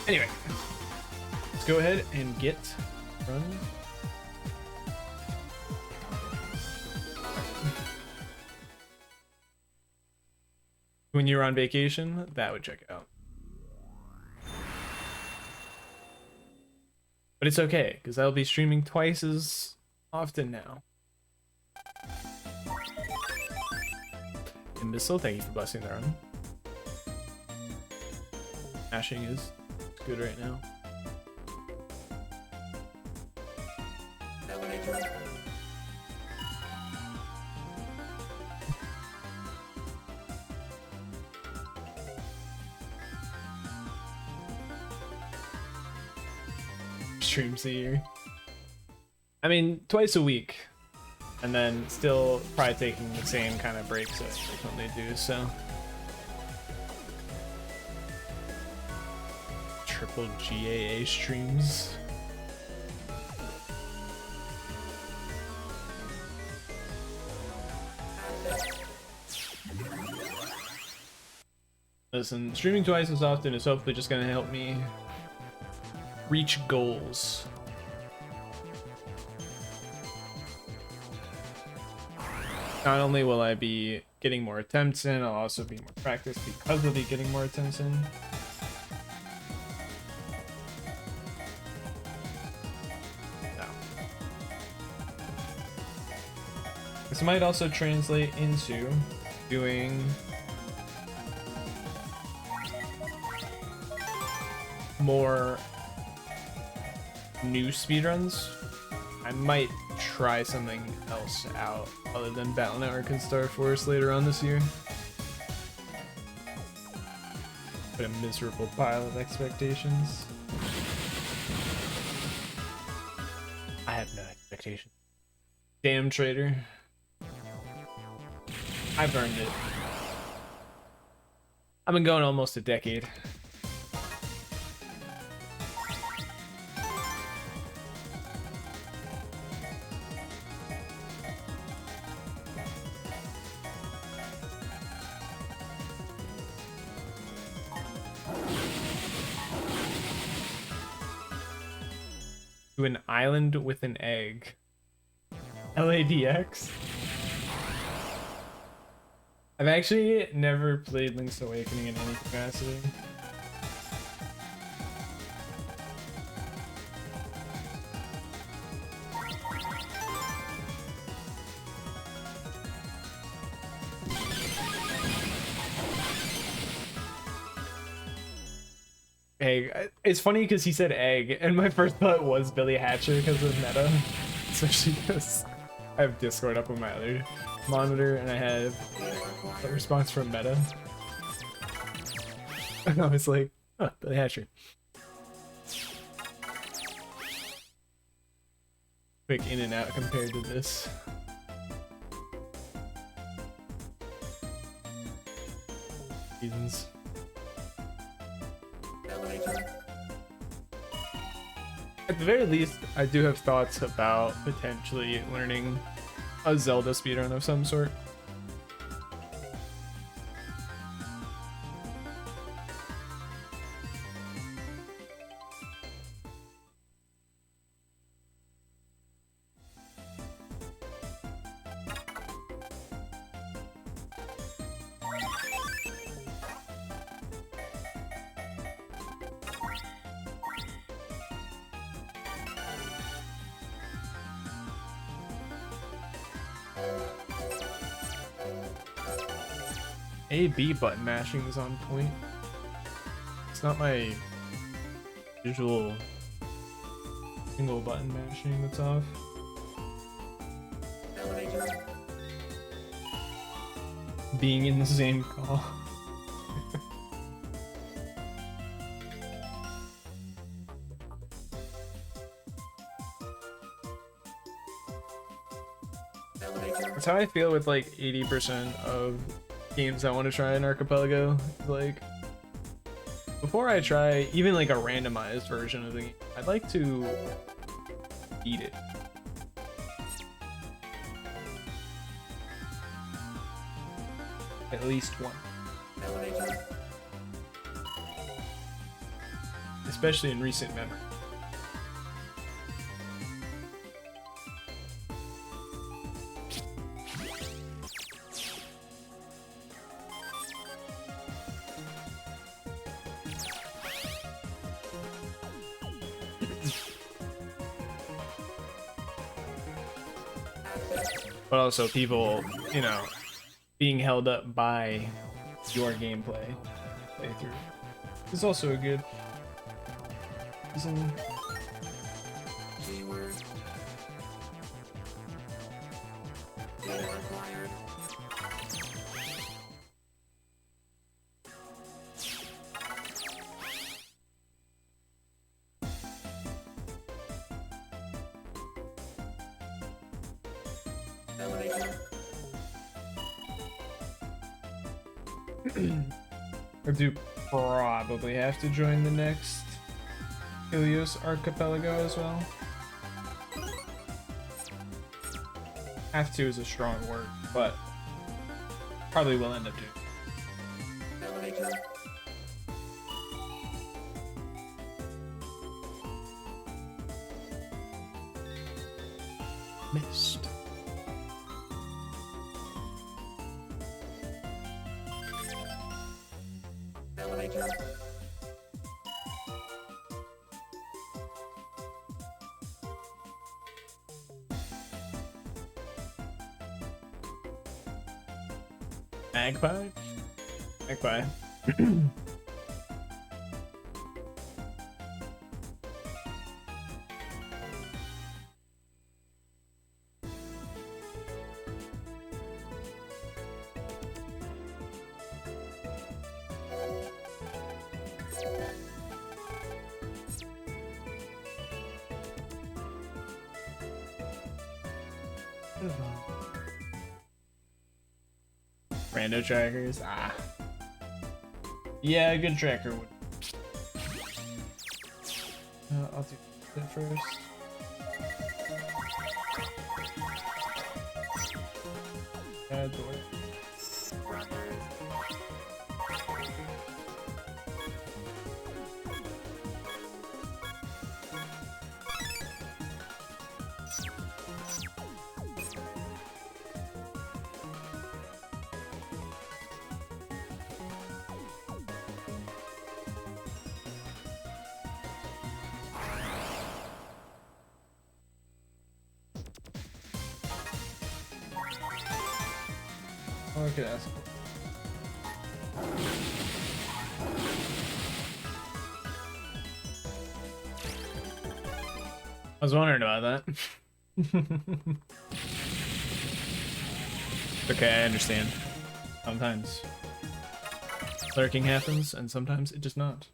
Anyway, let's go ahead and get run. When you're on vacation, that would check out. But it's okay, because I'll be streaming twice as often now. Imbecile, thank you for blessing the run. Mashing is good right now. Streams a year. I mean, twice a week. And then still probably taking the same kind of breaks that I frequently do, so. Triple GAA streams. Listen, streaming twice as often is hopefully just gonna help me reach goals. Not only will I be getting more attempts in, I'll also be more practiced because of the getting more attempts in. This might also translate into doing more new speedruns. I might try something else out other than Battle Network and Star Force later on this year. What a miserable pile of expectations. I have no expectations. Damn traitor. I've earned it. I've been going almost a decade. To an island with an egg. LADX? I've actually never played Link's Awakening in any capacity. Egg. It's funny because he said egg, and my first thought was Billy Hatcher because of meta. Especially because I have Discord up on my other monitor, and I have a response from meta. And I was like, oh, Billy Hatcher. Quick in and out compared to this. Seasons. At the very least, I do have thoughts about potentially learning a Zelda speedrun of some sort. A/B button mashing is on point. It's not my usual single button mashing that's off. Being in the same call. That's how I feel with like 80% of games I want to try in Archipelago. Like, before I try even like a randomized version of the game, I'd like to beat it. At least one. especially in recent memory. But also people, you know, being held up by your gameplay playthrough is also a good reason. Or do probably have to join the next Helios Archipelago as well. Have to is a strong word, but probably will end up doing. Missed. Magpie? Magpie. Rando trackers, ah. Yeah, a good tracker would. I'll do that first. Door. Okay, that's cool. I was wondering about that. Okay, I understand. Sometimes lurking happens, and sometimes it does not.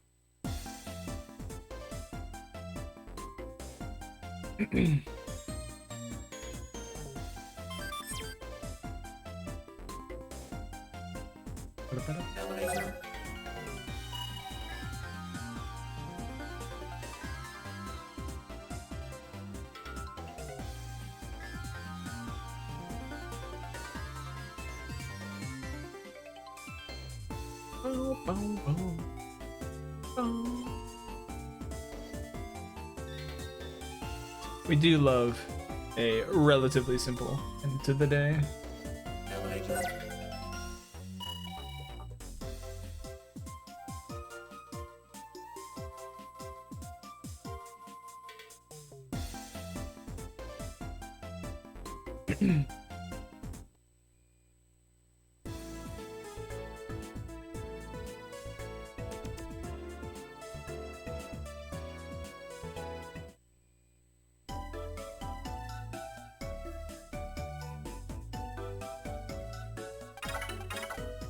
We do love a relatively simple end to the day.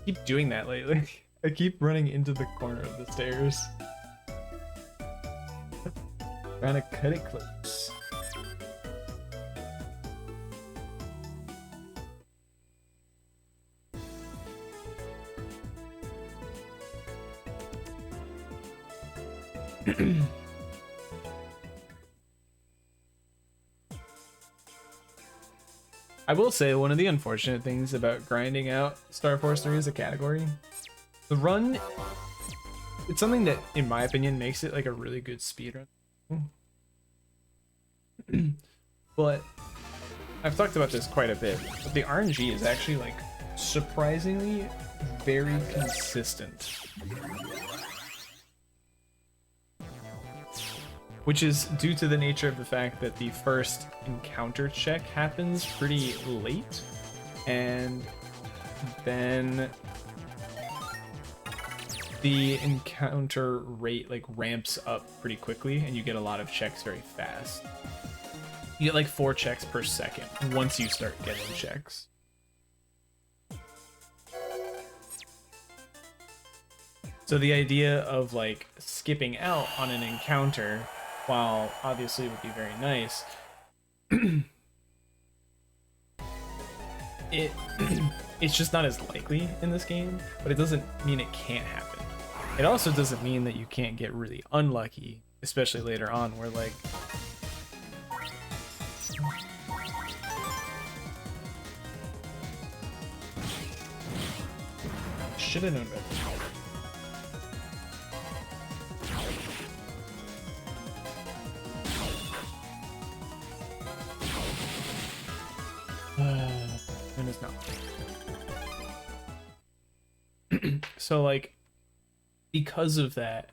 Keep doing that lately. I keep running into the corner of the stairs. Trying to cut it close. I will say one of the unfortunate things about grinding out Star Force 3 as a category, the run it's something that, in my opinion, makes it like a really good speedrun. But I've talked about this quite a bit. But the RNG is actually like surprisingly very consistent. Which is due to the nature of the fact that the first encounter check happens pretty late, and then the encounter rate like ramps up pretty quickly, and you get a lot of checks very fast. You get like 4 checks per second once you start getting checks. So the idea of like skipping out on an encounter, while obviously it would be very nice, it's just not as likely in this game, but it doesn't mean it can't happen. It also doesn't mean that you can't get really unlucky, especially later on, where like should have known better. And it's not. So like, because of that,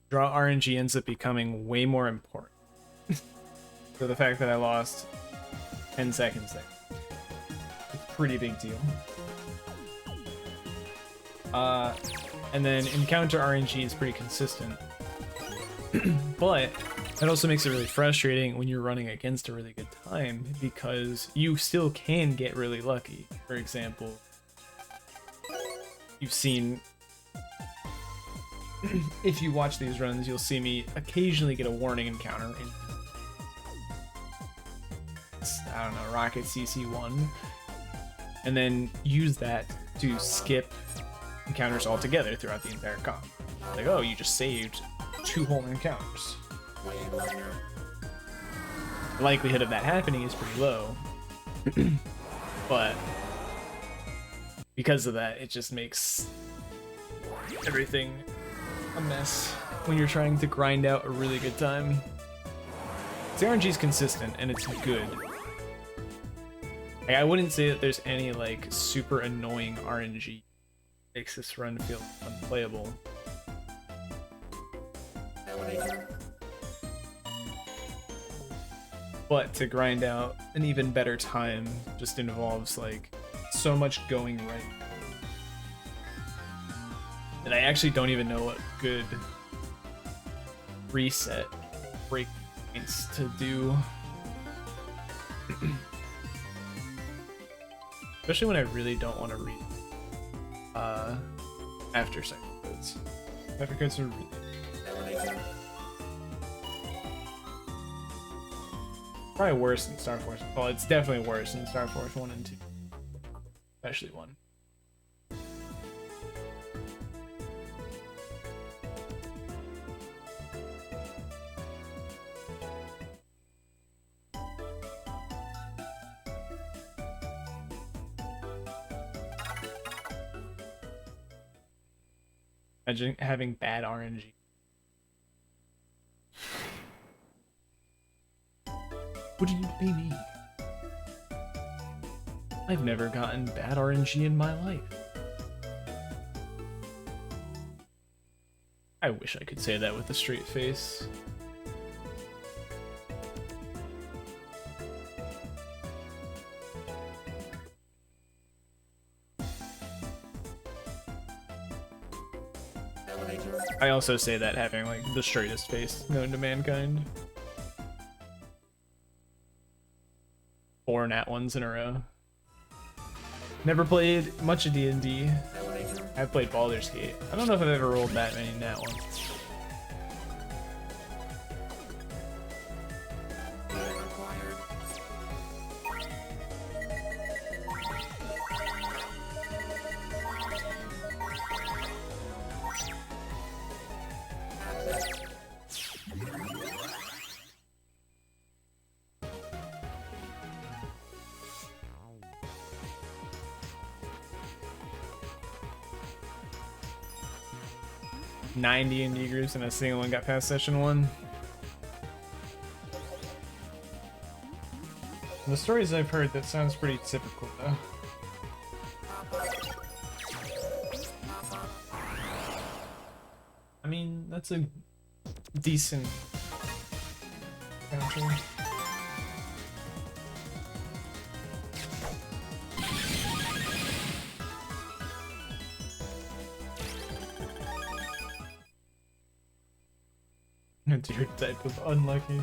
draw RNG ends up becoming way more important. So the fact that I lost 10 seconds there, it's a pretty big deal. And then encounter RNG is pretty consistent. But that also makes it really frustrating when you're running against a really good time, because you still can get really lucky. For example, you've seen, if you watch these runs, you'll see me occasionally get a warning encounter in, I don't know, Rocket CC1, and then use that to skip encounters altogether throughout the entire comp. Like, oh, you just saved 2 whole encounters. The likelihood of that happening is pretty low, but because of that, it just makes everything a mess when you're trying to grind out a really good time. The RNG is consistent and it's good. Like, I wouldn't say that there's any like super annoying RNG that makes this run feel unplayable. But to grind out an even better time just involves like so much going right. And I actually don't even know what good reset break points to do. Especially when I really don't want to read after second codes. After codes are really probably worse than Star Force. Well, it's definitely worse than Star Force 1 and 2. Especially 1. Imagine having bad RNG. Would you be me? I've never gotten bad RNG in my life. I wish I could say that with a straight face. I also say that having like the straightest face known to mankind. 4 nat ones in a row. Never played much of D&D. I've played Baldur's Gate. I don't know if I've ever rolled that many nat ones. 90 indie groups and a single one got past session 1. The stories I've heard, that sounds pretty typical though. I mean, that's a decent counter. It's your type of unlucky.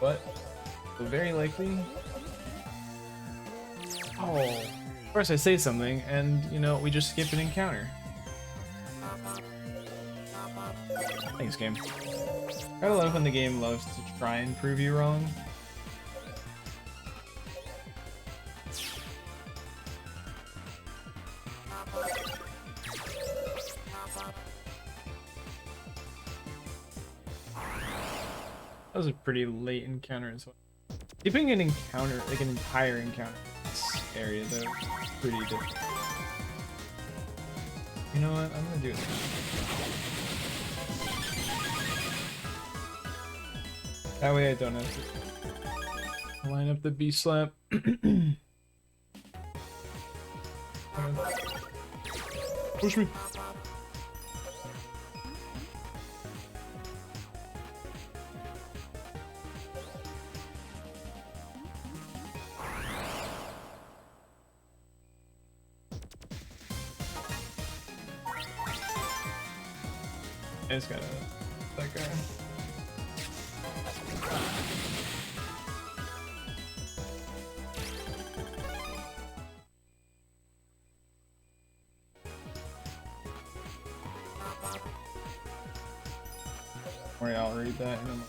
What? So very likely. Oh, of course I say something, and you know we just skip an encounter. Thanks, game. Gotta love when the game loves to try and prove you wrong. That was a pretty late encounter as well. Keeping an encounter, like an entire encounter in this area though, is pretty difficult. You know what? I'm gonna do it. That way I don't have to line up the B slap. Push me. I just gotta that guy. Or I'll read that in a moment.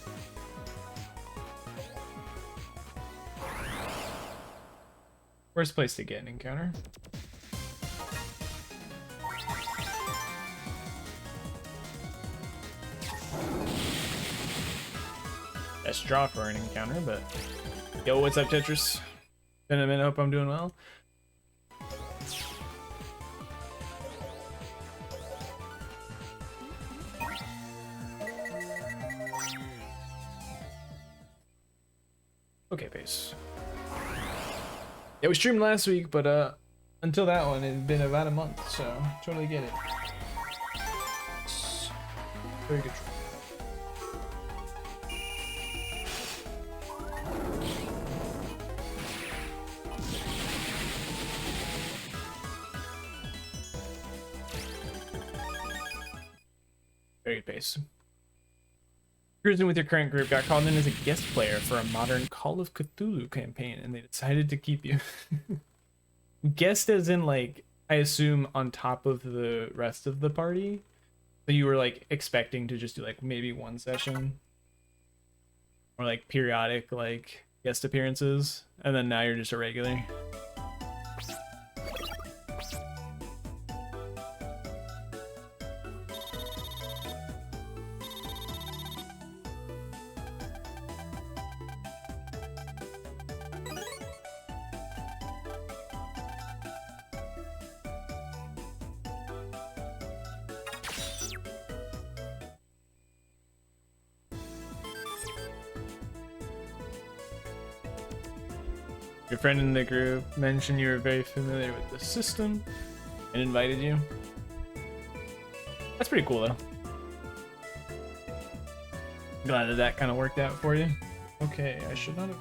Worst place to get an encounter. Best draw for an encounter, but yo, what's up, Tetris? Been a minute, hope I'm doing well. Okay, pace. Yeah, we streamed last week, but until that one, it had been about a month, so totally get it. Very good. Very good pace. Cruising with your current group, got called in as a guest player for a modern Call of Cthulhu campaign, and they decided to keep you. Guest as in, like, I assume on top of the rest of the party. So you were, like, expecting to just do, like, maybe one session. Or, like, periodic, like, guest appearances. And then now you're just a regular. Your friend in the group mentioned you were very familiar with the system and invited you. That's pretty cool, though. Glad that that kind of worked out for you. Okay, I should not have...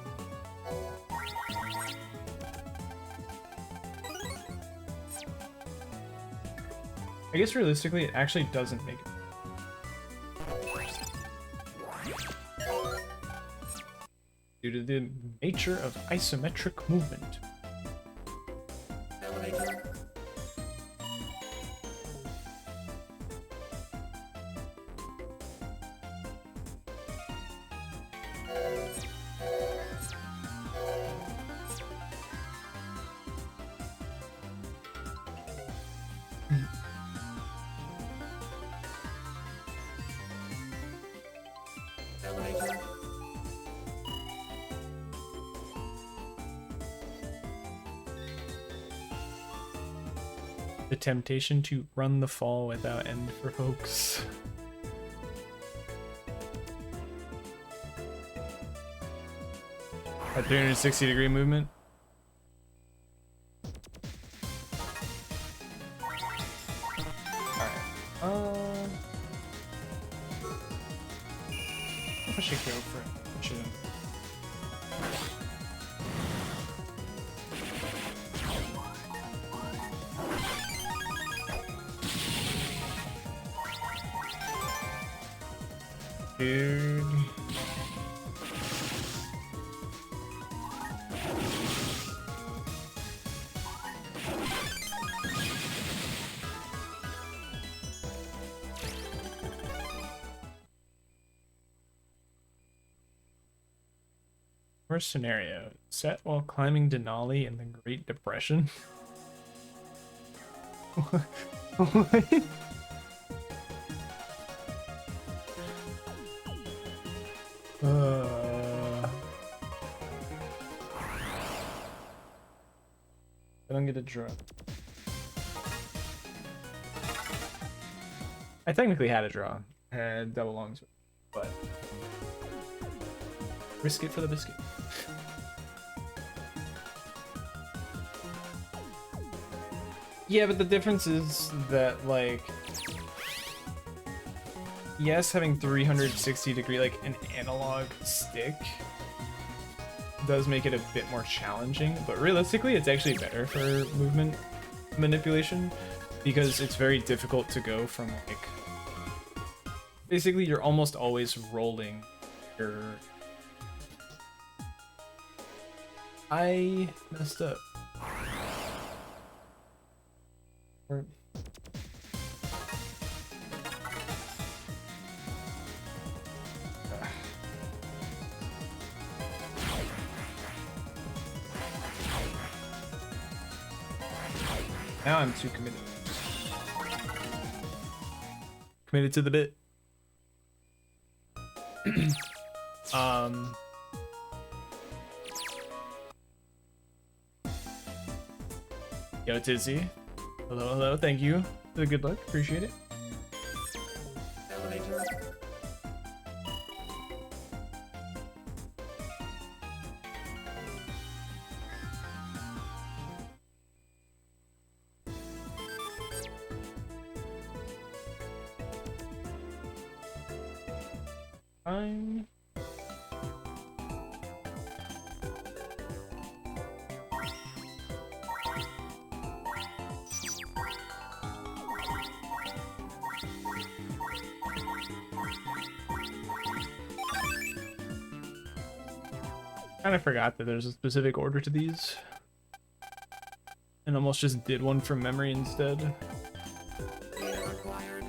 I guess realistically, it actually doesn't make it. Due to the nature of isometric movement. The temptation to run the fall without end for folks. A 360-degree movement. Alright. I should go for it. I shouldn't. Dude. First scenario, set while climbing Denali in the Great Depression. What? I don't get a draw. I technically had a draw. I had double longs, but risk it for the biscuit. Yeah, but the difference is that, like, yes, having 360-degree, like, an analog stick does make it a bit more challenging, but realistically, it's actually better for movement manipulation because it's very difficult to go from, like, basically, you're almost always rolling your... I messed up. Now I'm too committed. Committed to the bit. Yo, Tizzy. Hello, hello. Thank you for the good luck. Appreciate it. Elevator. I'm... kind of forgot that there's a specific order to these and almost just did one from memory instead. Data required.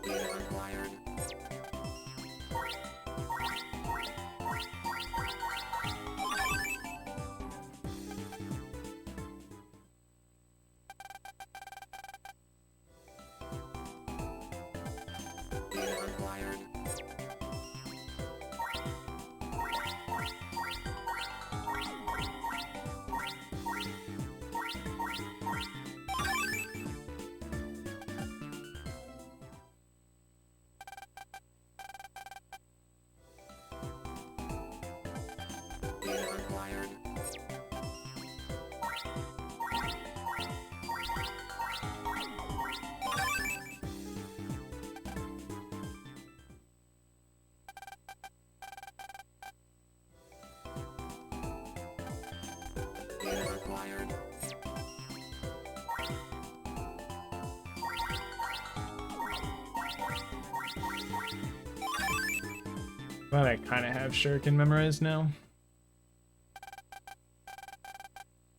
Data required. Data required. Data required. Data required. But I kind of have Shuriken memorized now.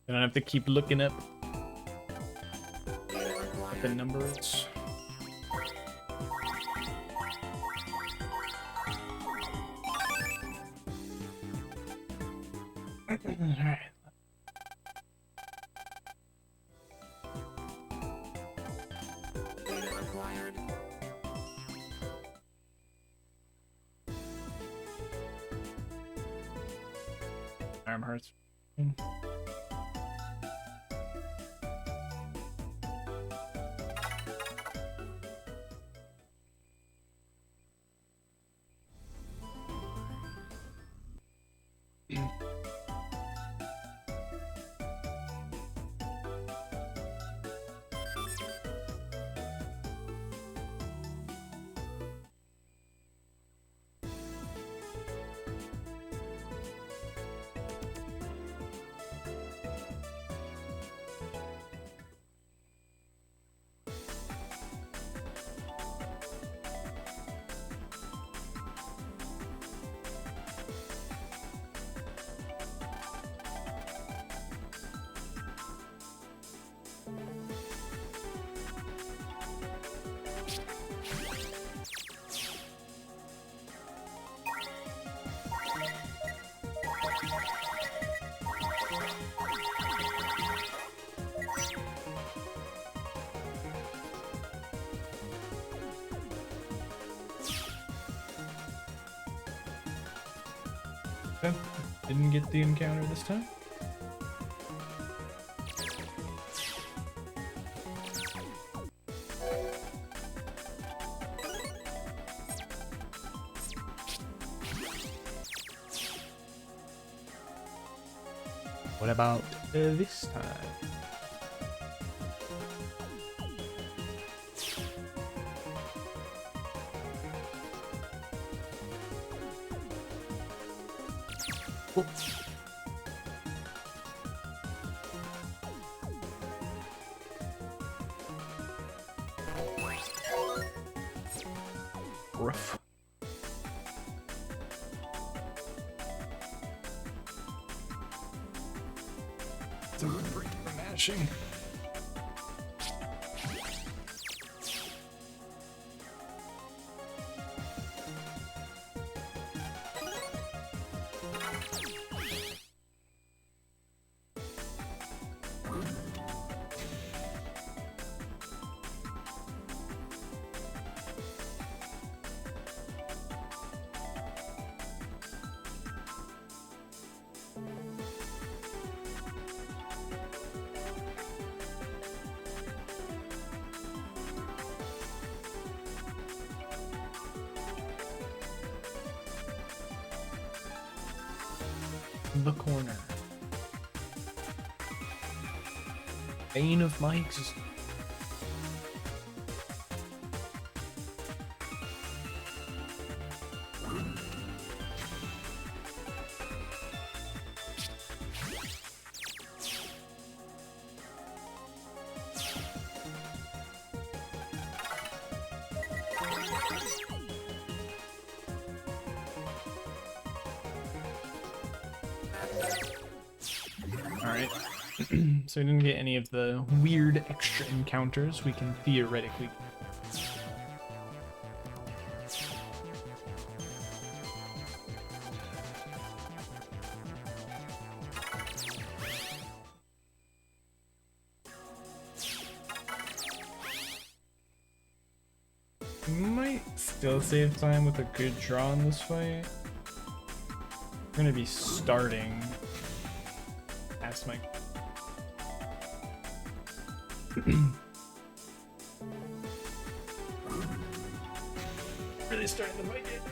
I don't have to keep looking up Data what the required. number is. Alright. required. Arm hurts. Okay. Didn't get the encounter this time. What about this time? Oops. Rough. It's a good break for mashing. The corner. Bane of my existence. Alright. So we didn't get any of the weird extra encounters we can theoretically. Might still save time with a good draw in this fight. We're gonna be starting past my really starting to fight it.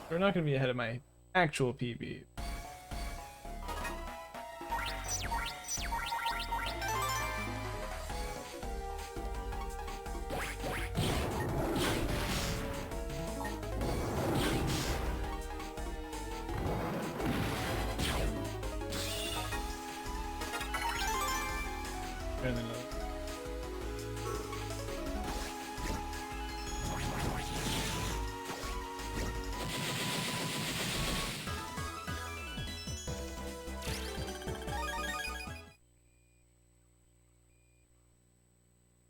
We're not going to be ahead of my actual PB. Better than those.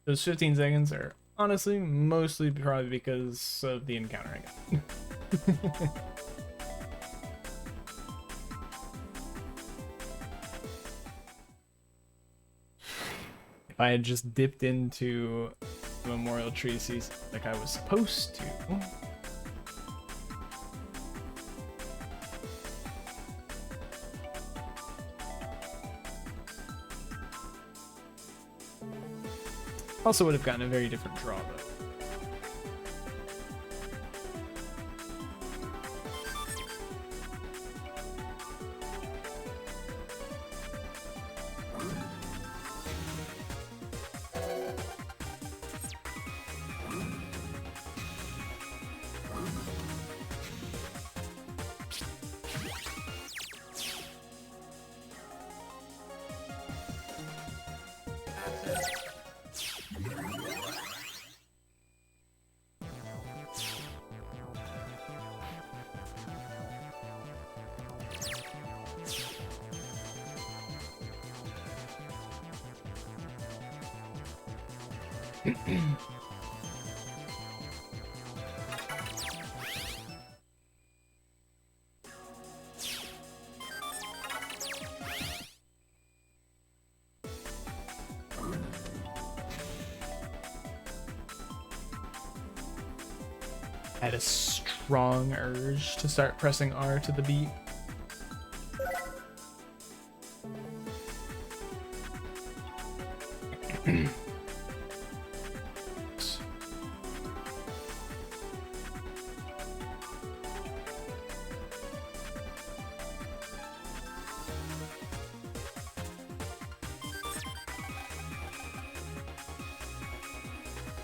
Those 15 seconds are Honestly, mostly probably because of the encounter I got. If I had just dipped into the Memorial Tree season like I was supposed to. Also would have gotten a very different draw though. I had a strong urge to start pressing R to the beat.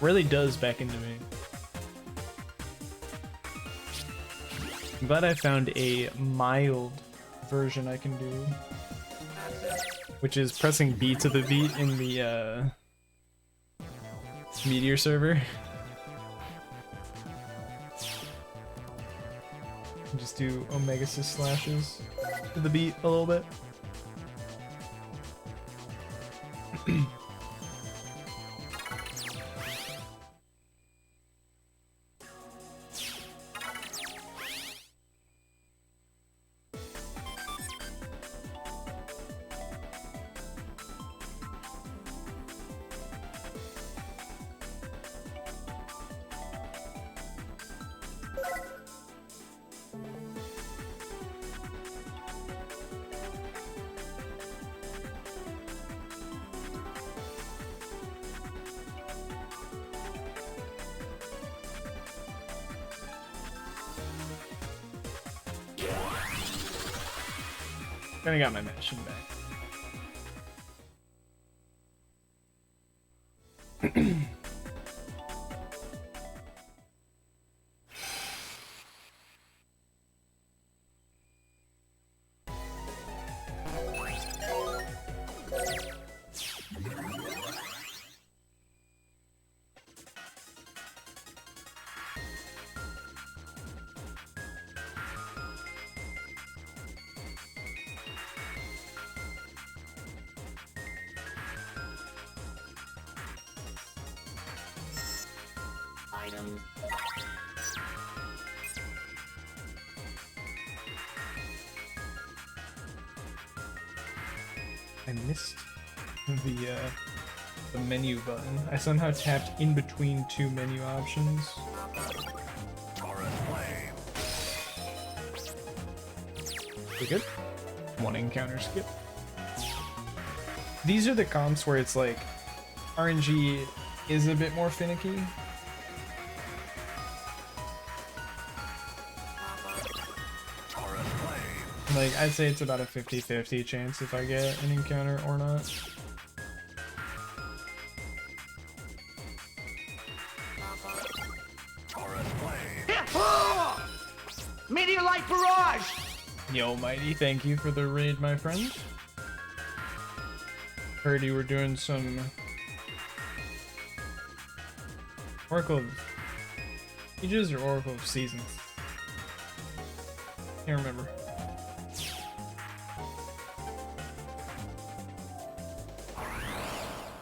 Really does back into me. I'm glad I found a mild version I can do, which is pressing B to the beat in the Meteor server. Just do Omega Assist slashes to the beat a little bit. Kinda got my mashing back. Item. I missed the menu button. I somehow tapped in between two menu options. We good? One encounter skip. These are the comps where it's like RNG is a bit more finicky. Like, I'd say it's about a 50-50 chance if I get an encounter or not. Meteor light barrage! Yo, Mighty, thank you for the raid, my friend. Heard you were doing some Oracle of Ages or Oracle of Seasons. Can't remember.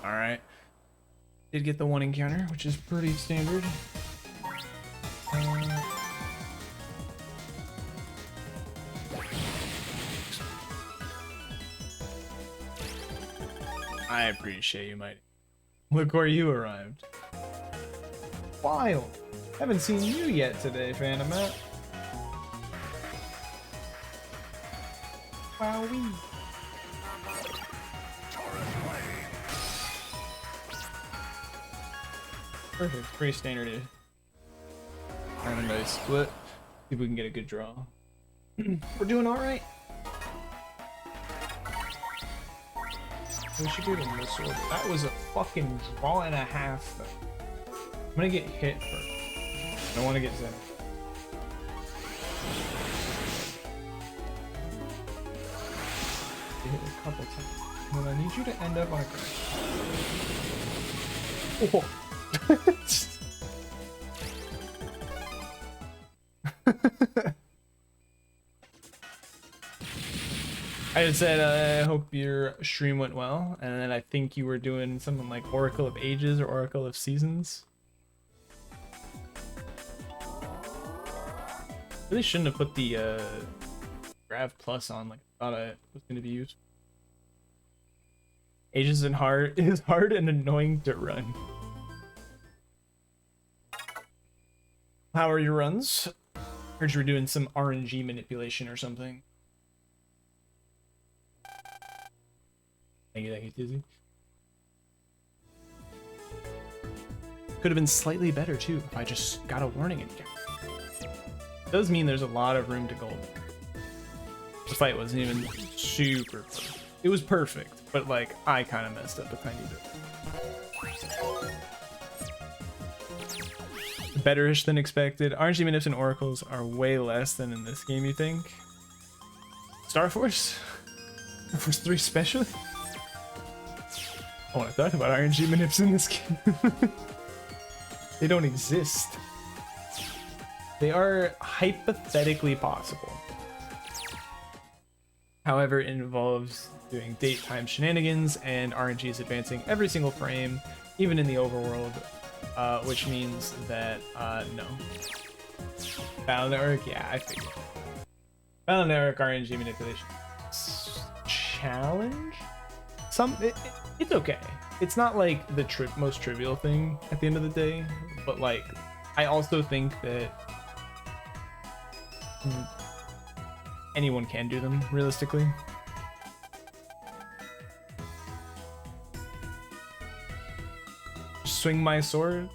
Alright. Did get the one encounter, which is pretty standard. I appreciate you, mighty. Look where you arrived. Wild. Haven't seen you yet today, Phantom Matt. Wowee. Perfect. Pretty standard. Randomized split. See if we can get a good draw. We're doing all right. We should do it in this order. That was a fucking draw and a half. Though. I'm gonna get hit first. I don't want to get zen. Hit a couple times. Well, I need you to end up on a crash. Oh. I just said I hope your stream went well, and then I think you were doing something like Oracle of Ages or Oracle of Seasons. Really shouldn't have put the Grav Plus on like I thought it was going to be used. Ages and hard is hard and annoying to run. How are your runs? Heard you were doing some RNG manipulation or something. Thank you, Tizzy. Could have been slightly better too if I just got a warning encounter. Does mean there's a lot of room to gold. The fight wasn't even super perfect. It was perfect, but like I kind of messed up a tiny bit. Better-ish than expected. RNG manips and oracles are way less than in this game, you think? Star Force? Star Force 3 special? Oh, I thought about RNG manips in this game. They don't exist. They are hypothetically possible. However, it involves doing date-time shenanigans, and RNG is advancing every single frame, even in the overworld, which means that, no. Battle Network, yeah, I figured. Battle Network RNG manipulation. Challenge? It's okay. It's not like the most trivial thing at the end of the day, but like, I also think that anyone can do them, realistically. Swing my sword.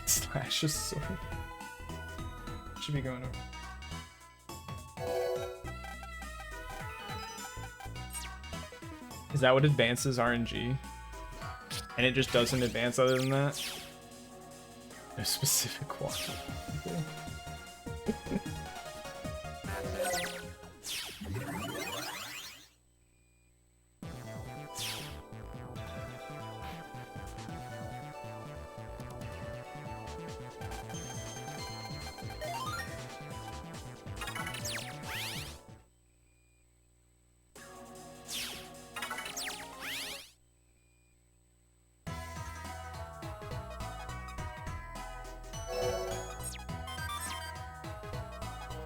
Slash a sword. Should be going over. Is that what advances RNG? And it just doesn't advance other than that? No specific quality.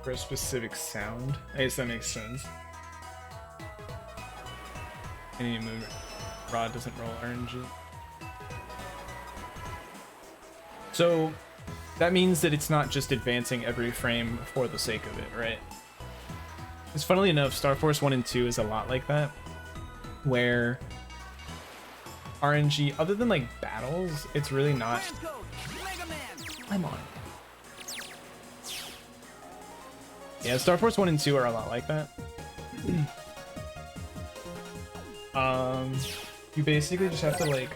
For a specific sound. I guess that makes sense. Any movement. Rod doesn't roll RNG. So that means that it's not just advancing every frame for the sake of it, right? Because funnily enough, Star Force 1 and 2 is a lot like that, where RNG, other than like battles, it's really not. I'm on. Yeah, Star Force 1 and 2 are a lot like that. You basically just have to like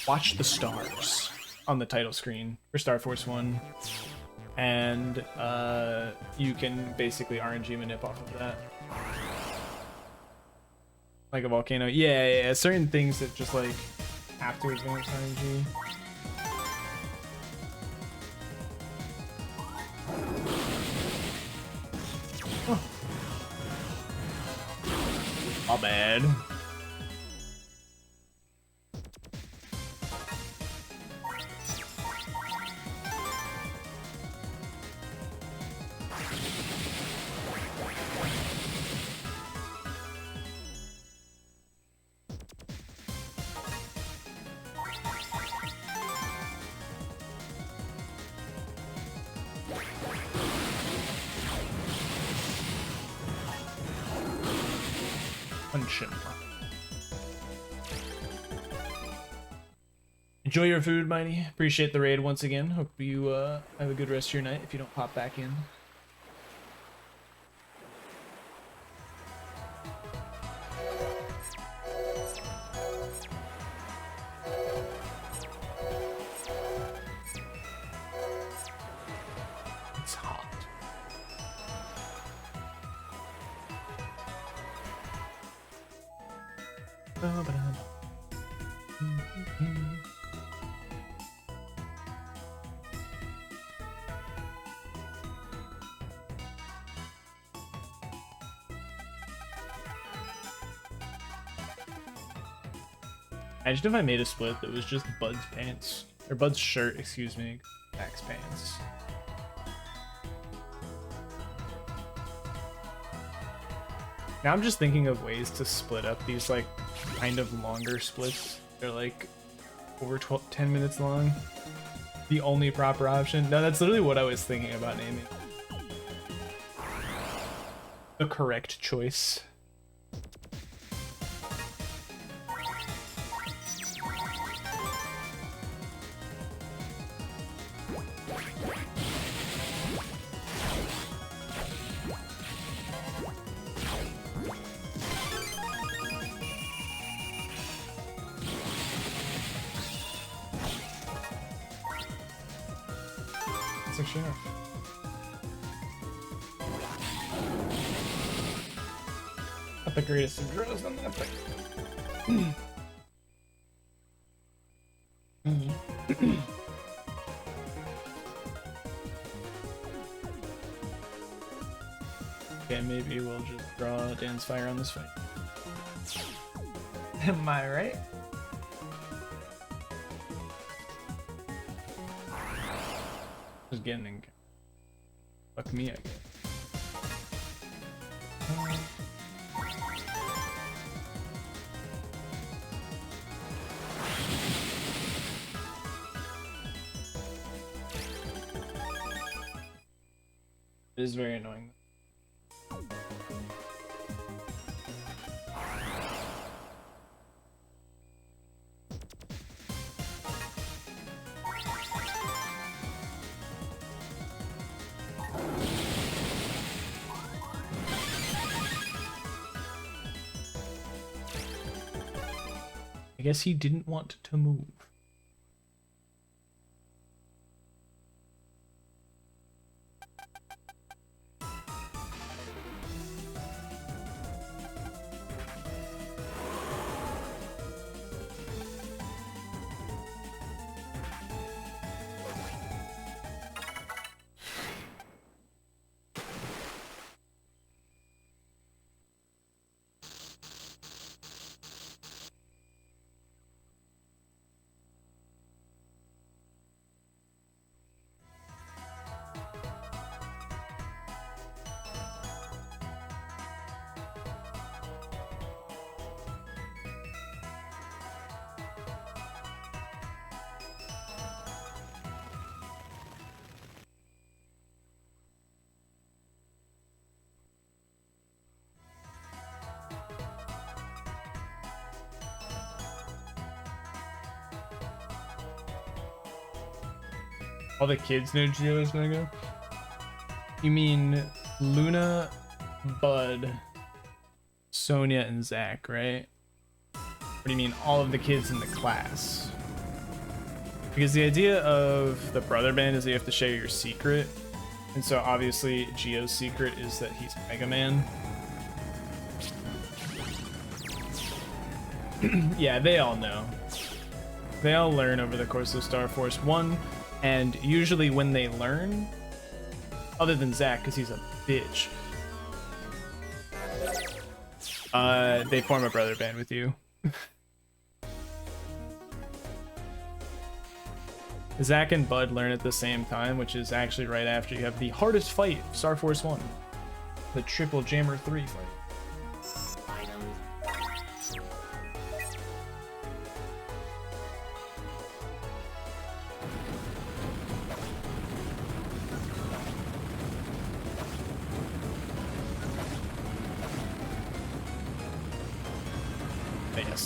watch the stars on the title screen for Star Force 1, and you can basically RNG manip off of that. Like a volcano. Yeah, certain things that just like have to advance RNG. My bad. Action. Enjoy your food, Mighty. Appreciate the raid once again. Hope you have a good rest of your night if you don't pop back in. It's hot. Imagine if I made a split that was just Bud's pants, or Bud's shirt, excuse me, Max pants. Now I'm just thinking of ways to split up these like kind of longer splits. They're like over 10 minutes long. The only proper option. No, that's literally what I was thinking about naming. The correct choice. Not the greatest of drills on that thing. Okay, maybe we'll just draw Dan's fire on this fight. Am I right? Just getting in. Fuck me, I guess. It is very annoying. I guess he didn't want to move. All the kids know Gio's gonna go? You mean Luna, Bud, Sonia, and Zach, right? What do you mean all of the kids in the class? Because the idea of the brother band is that you have to share your secret. And so obviously Gio's secret is that he's Mega Man. Yeah, they all know. They all learn over the course of Star Force 1. And usually when they learn, other than Zach, because he's a bitch, they form a brother band with you. Zach and Bud learn at the same time, which is actually right after you have the hardest fight of Star Force 1. The Triple Jammer 3 fight.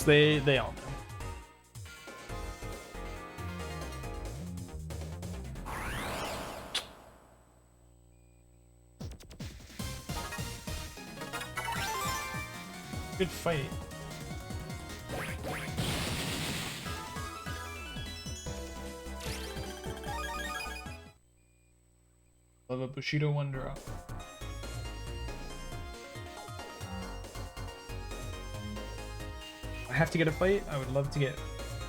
they all know. Good fight. Love a Bushido one drop. I have to get a fight. I would love to get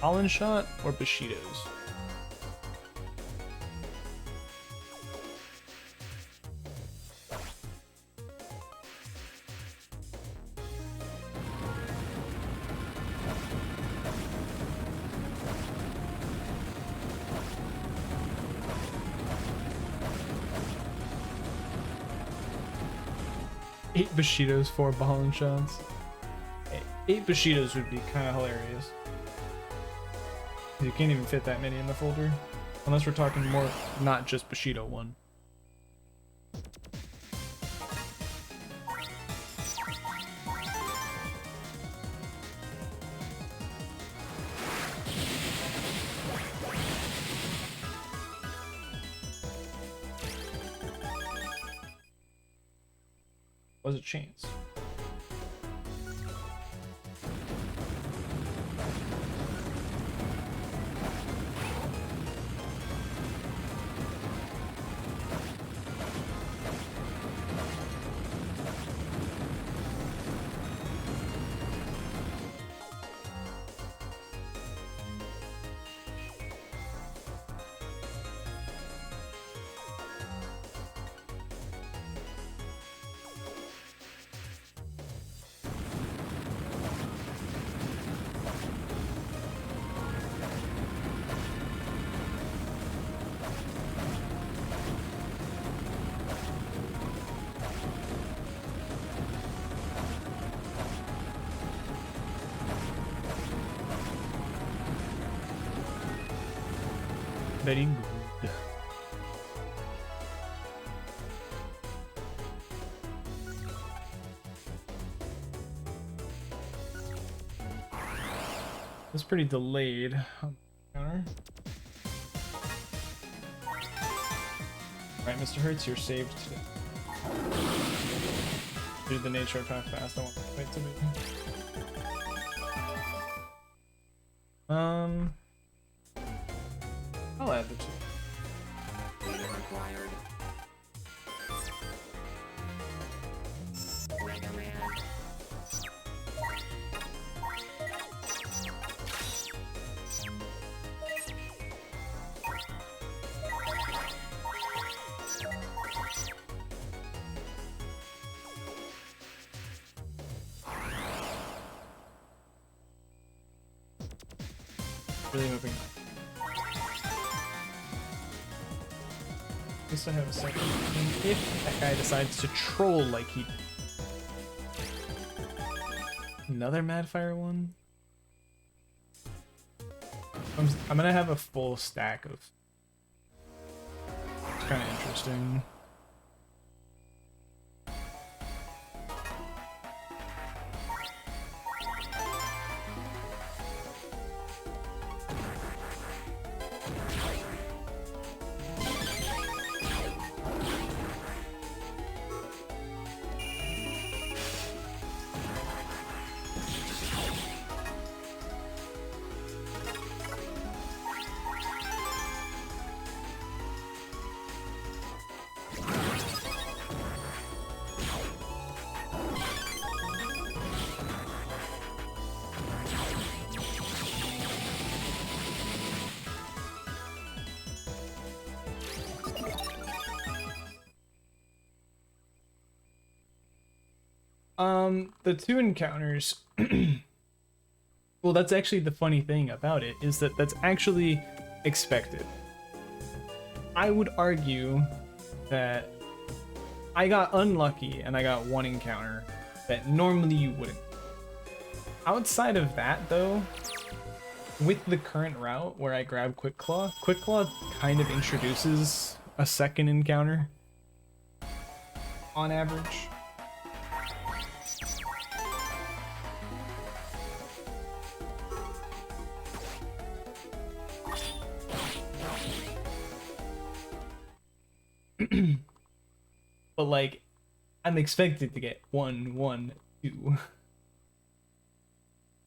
Holland Shot or Bushido's. Eight Bushidos, 4 Holland Shots. 8 Bushidos would be kind of hilarious. You can't even fit that many in the folder. Unless we're talking more, not just Bushido one. Was it chains? Very good. It's pretty delayed on the counter. Alright, Mr. Hertz, you're saved today. Due to the nature of how fast I want the fight to be. I'll add the 2. Leader acquired. Mega Man. Really hoping not. At least I have a second. And if that guy decides to troll like he did. Another Madfire one? I'm gonna have a full stack of... It's kind of interesting. The 2 encounters, well, that's actually the funny thing about it, is that that's actually expected. I would argue that I got unlucky and I got 1 encounter that normally you wouldn't. Outside of that, though, with the current route where I grab Quick Claw kind of introduces a second encounter on average. But like, I'm expected to get 1, 1, 2.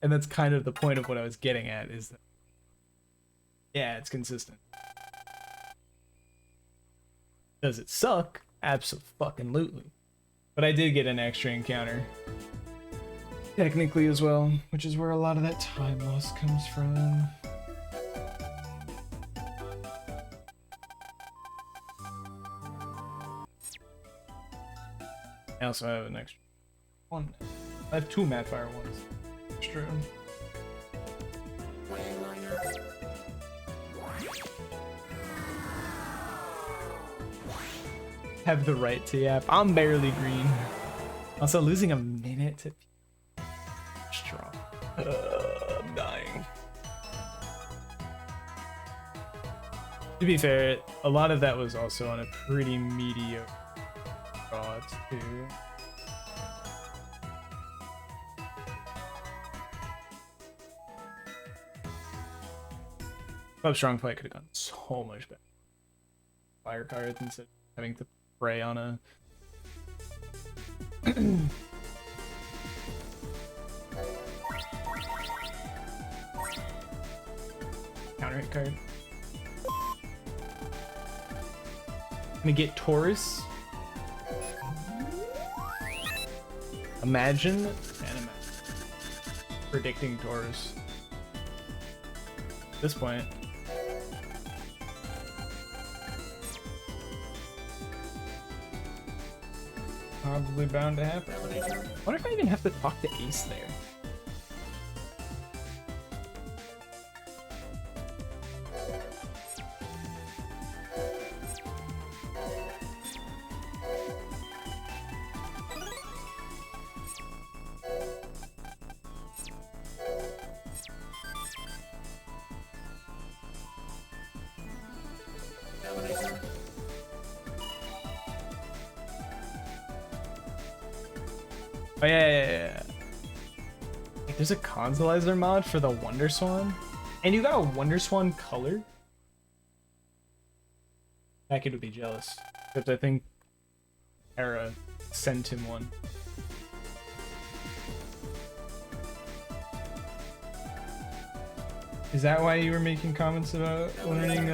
And that's kind of the point of what I was getting at, is that, yeah, it's consistent. Does it suck? Abso-fucking-lutely. But I did get an extra encounter. Technically as well, which is where a lot of that time loss comes from. I also have an extra one. I have 2 Mapfire ones. Extra. Wayliner. Have the right to yap. I'm barely green. Also, losing a minute to strong. I'm dying. To be fair, a lot of that was also on a pretty mediocre draw too. Club Strong Fight could have gone so much better. Fire cards instead of having to prey on a counter hit card. Gonna get Taurus. Imagine predicting Taurus. At this point. Probably bound to happen. What if I even have to talk to Ace there? Oh yeah. Like, there's a consolizer mod for the Wonder Swan, and you got a Wonder Swan color. That kid would be jealous, except I think Era sent him one. Is that why you were making comments about learning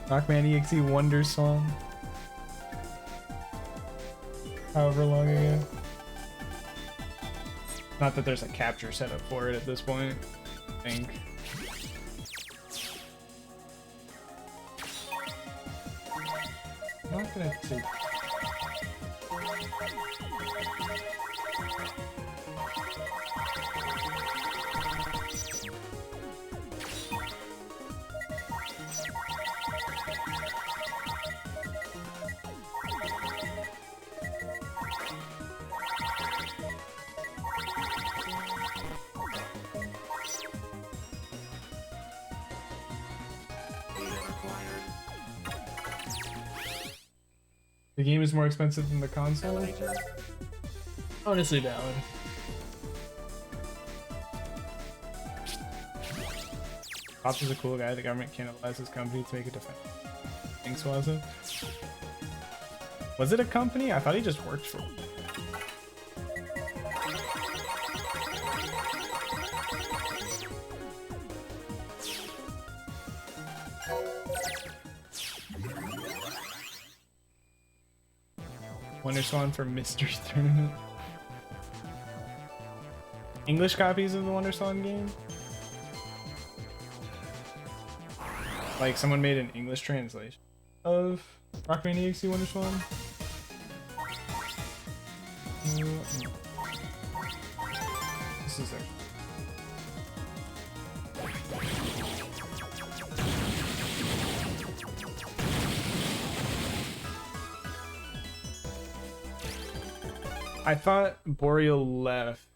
Rockman EXE Wonder Swan? However long ago. Not that there's a capture setup for it at this point, I think. I'm not gonna take... The game is more expensive than the console? Honestly valid. Pops is a cool guy. The government cannibalized his company to make a defense. Thanks, Waza. Was it a company? I thought he just worked for it. Wonder Swan for Mystery Tournament. English copies of the Wonder Swan game? Like someone made an English translation of Rockman EXE Wonder Swan? This is it. I thought Boreal left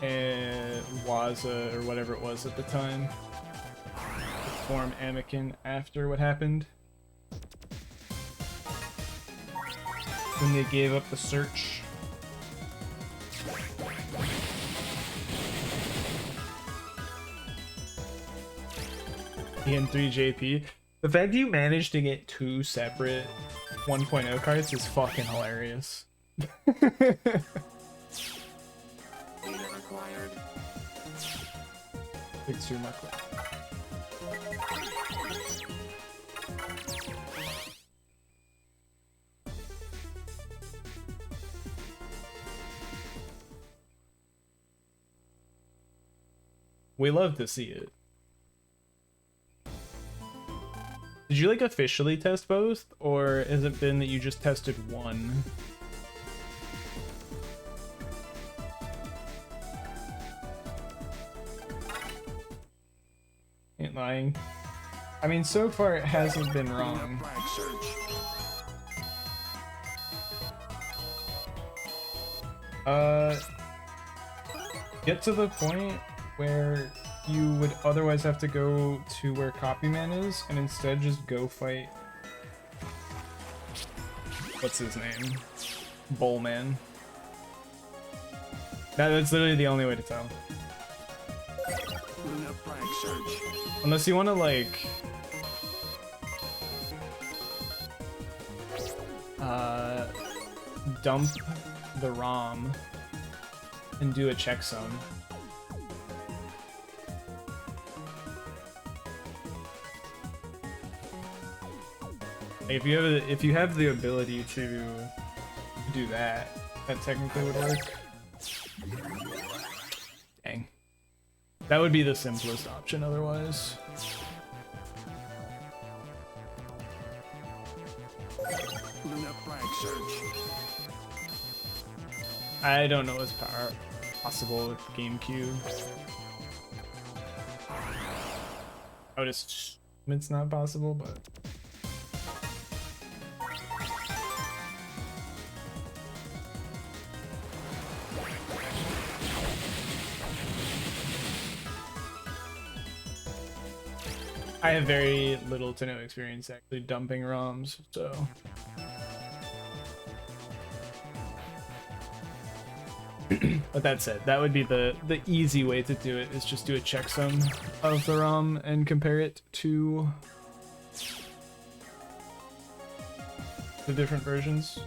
and Waza or whatever it was at the time to form Anakin after what happened when they gave up the search. and 3 JP. The fact you managed to get 2 separate 1.0 cards is fucking hilarious. Data required. Fix your knuckle. We love to see it. Did you like officially test both, or has it been that you just tested one? Ain't lying. I mean, so far it hasn't been wrong. Flag search. Get to the point where you would otherwise have to go to where Copyman is, and instead just go fight... What's his name? Bullman. That's literally the only way to tell. Luna flag search. Unless you want to, like... dump the ROM and do a checksum. If you have the ability to do that, that technically would work. Dang. That would be the simplest option otherwise. Luna flag search. I don't know what's possible with GameCube. I would assume it's not possible, but... I have very little to no experience actually dumping ROMs, so... But that said, that would be the easy way to do it, is just do a checksum of the ROM and compare it to the different versions.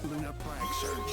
Luna flag search.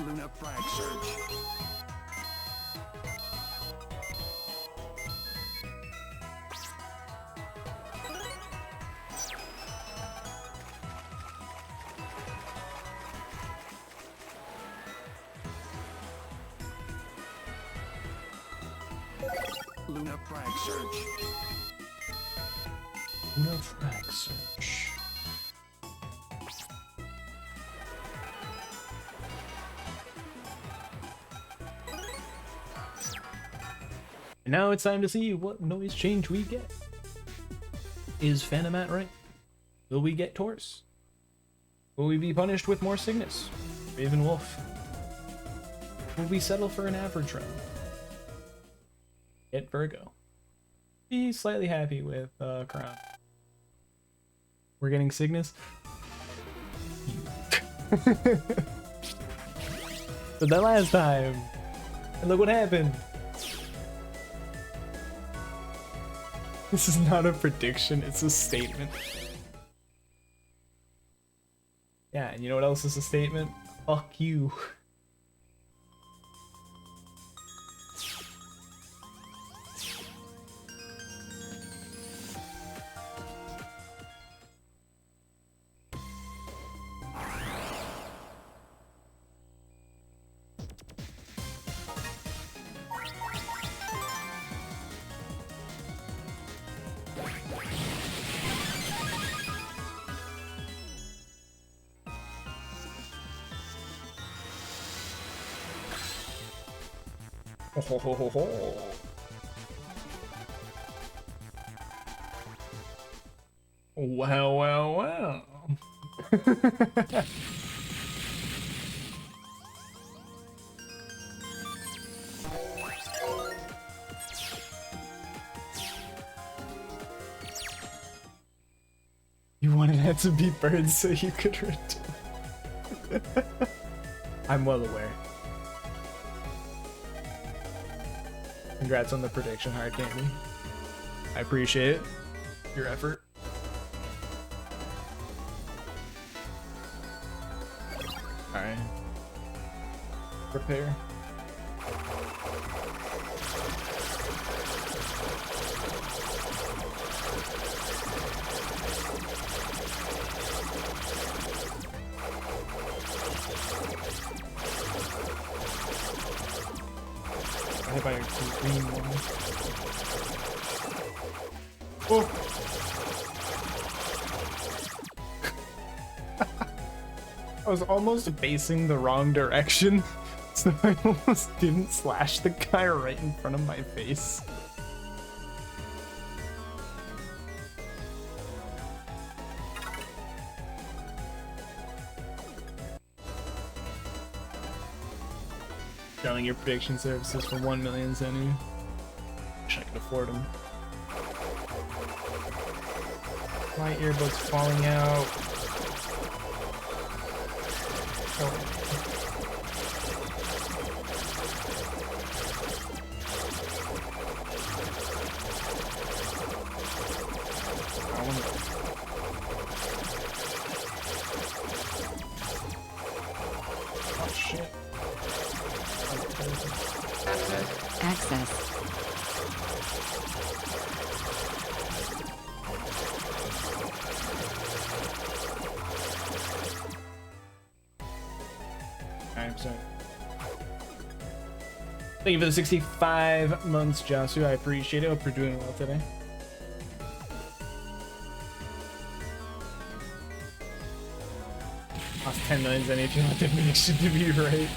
Luna flag search. Luna flag search. No frag search. And now it's time to see what noise change we get. Is Phantomat right? Will we get Taurus? Will we be punished with more Cygnus? Raven Wolf? Will we settle for an average round? Get Virgo. Be slightly happy with Crown. We're getting Cygnus. But that last time, and look what happened. This is not a prediction, it's a statement. Yeah, and you know what else is a statement? Fuck you. Ho, ho, ho, ho, ho. Well, well, well. You wanted it to be birds so you could return. I'm well aware. Congrats on the prediction, Hard Candy. I appreciate it. Your effort. Alright. Prepare. I hit by a green one. Oh! I was almost facing the wrong direction, so I almost didn't slash the guy right in front of my face. Selling your prediction services for 1 million Zenny. Wish I could afford them. My earbuds falling out. Oh. Oh shit. Access. Thank you for the 65 months, Jasu. I appreciate it. Hope you're doing well today. Lost 10 million Zenny if you want the prediction to be right.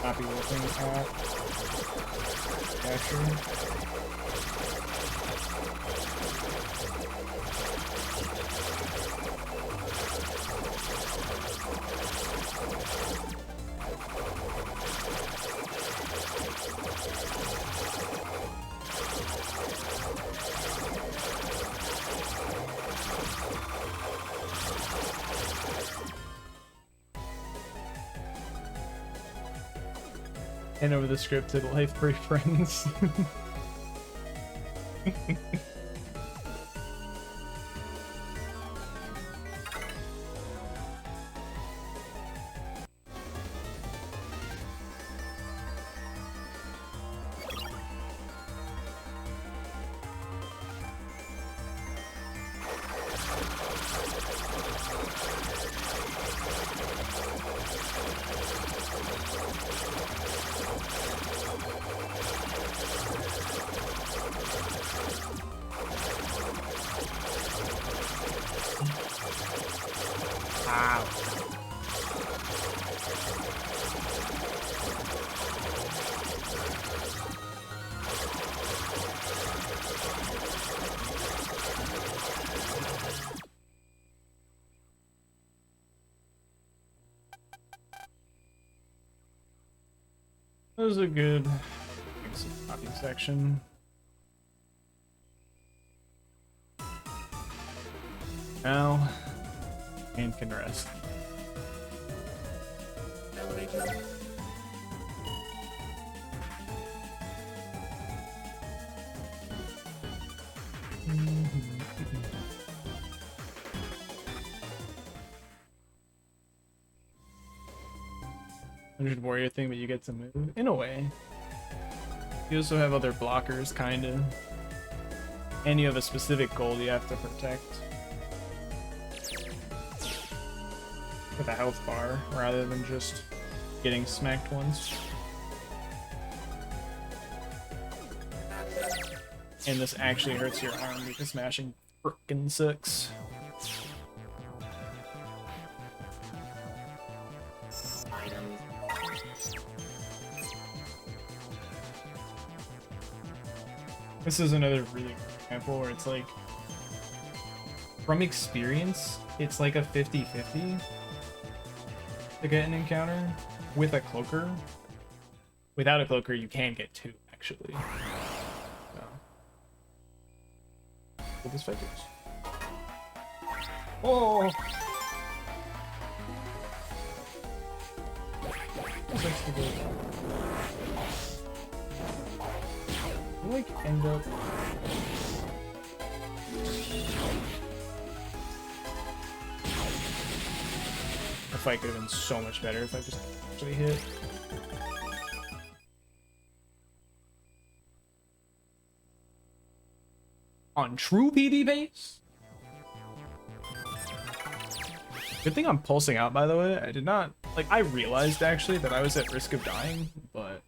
Copy looking at capture. Hand over the script to Life Free Friends. Ow. That was a good copy section. Now, and can rest. Warrior thing, but you get to move in a way. You also have other blockers, kind of, and you have a specific goal you have to protect. with a health bar rather than just getting smacked once. And this actually hurts your arm because smashing frickin' sucks. This is another really good example where it's like, from experience, it's like a 50-50 to get an encounter with a cloaker. Without a cloaker, you can get 2, actually. So. Well, this fight goes. Oh! This likes to go. I like end up. The fight could have been so much better if I just actually hit. On true PB base? Good thing I'm pulsing out, by the way. I did not, like, I realized actually that I was at risk of dying, but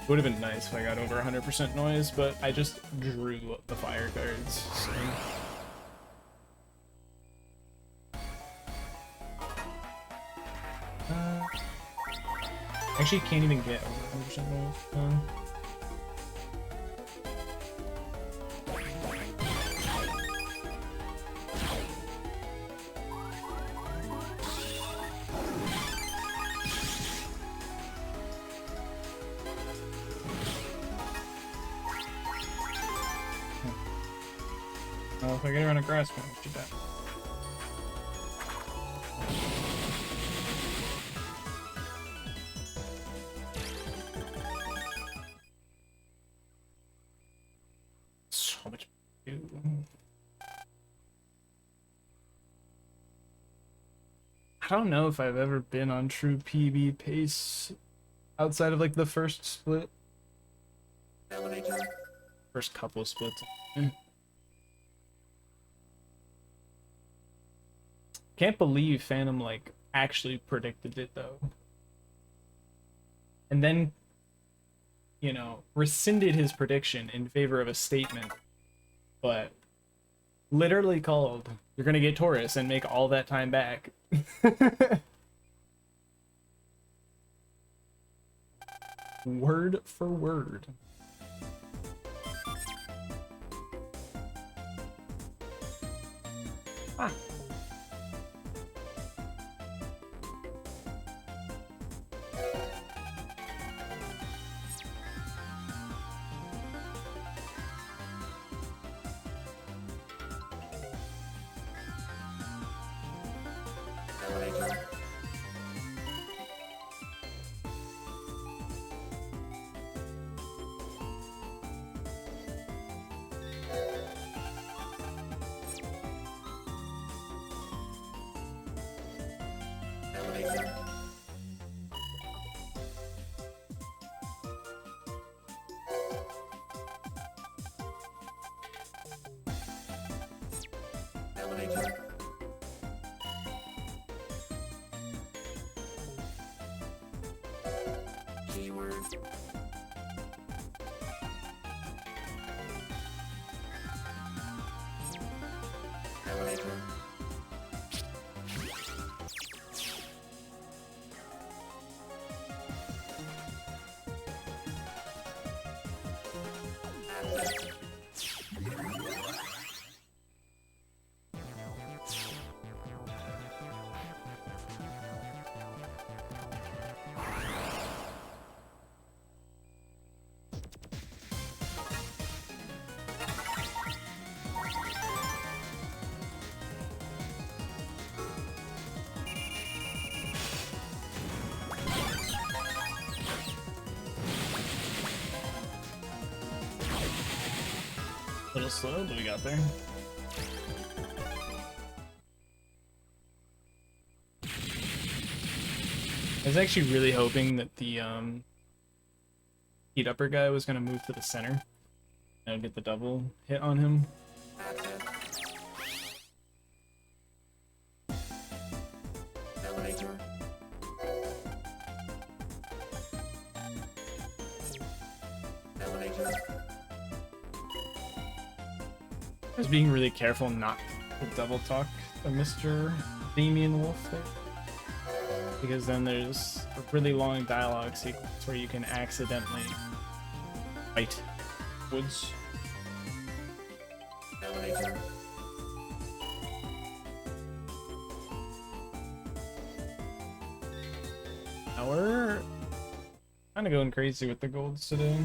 it would have been nice if I got over 100% noise, but I just drew the fire cards, so. Actually can't even get over 100% noise. Oh, if I get around a grass man, too bad. So much. I don't know if I've ever been on true PB pace outside of like the first split. First couple of splits. Can't believe Phantom like actually predicted it though. And then, you know, rescinded his prediction in favor of a statement. But literally called, you're gonna get Taurus and make all that time back. Word for word. Ah. Keyword. Elevator. A little slow, but we got there. I was actually really hoping that the heat upper guy was gonna move to the center and get the double hit on him. Access. Elevator. Elevator. I was being really careful not to double talk a Mr. Damien Wolf there. Because then there's a really long dialogue sequence where you can accidentally fight woods. Elevator. Now we're kind of going crazy with the golds today.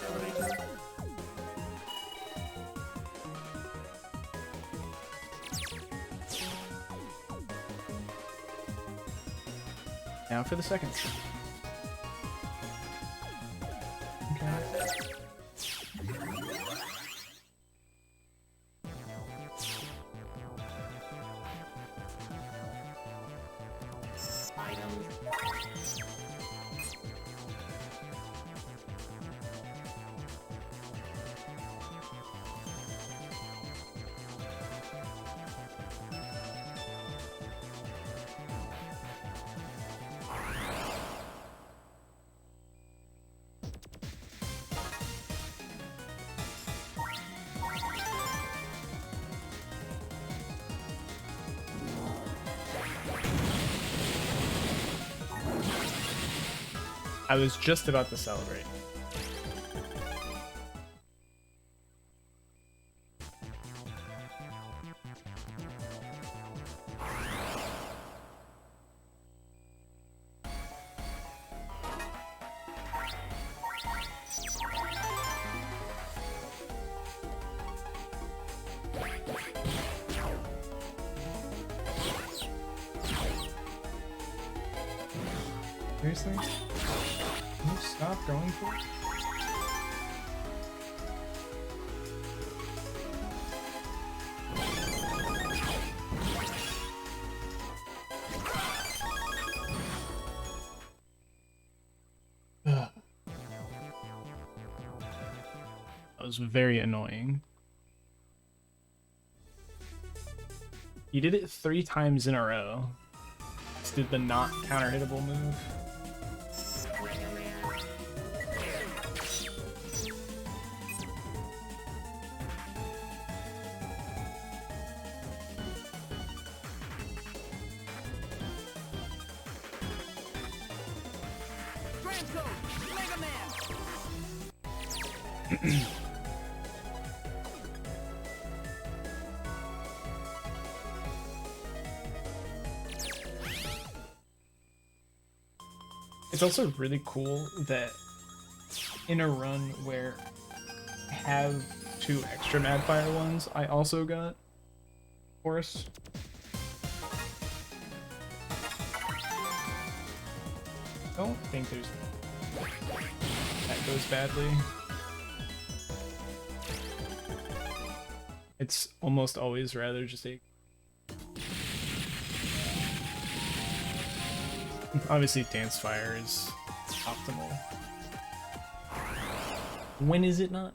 Elevator. Now for the second. Okay. Access. Items. I was just about to celebrate. Seriously? Can you stop going for it? Ugh. That was very annoying. He did it 3 times in a row. Just did the not counter-hittable move. It's also really cool that in a run where I have 2 extra Madfire ones, I also got Horus. Don't think there's that goes badly. It's almost always rather just a obviously Dance Fire is optimal. When is it not?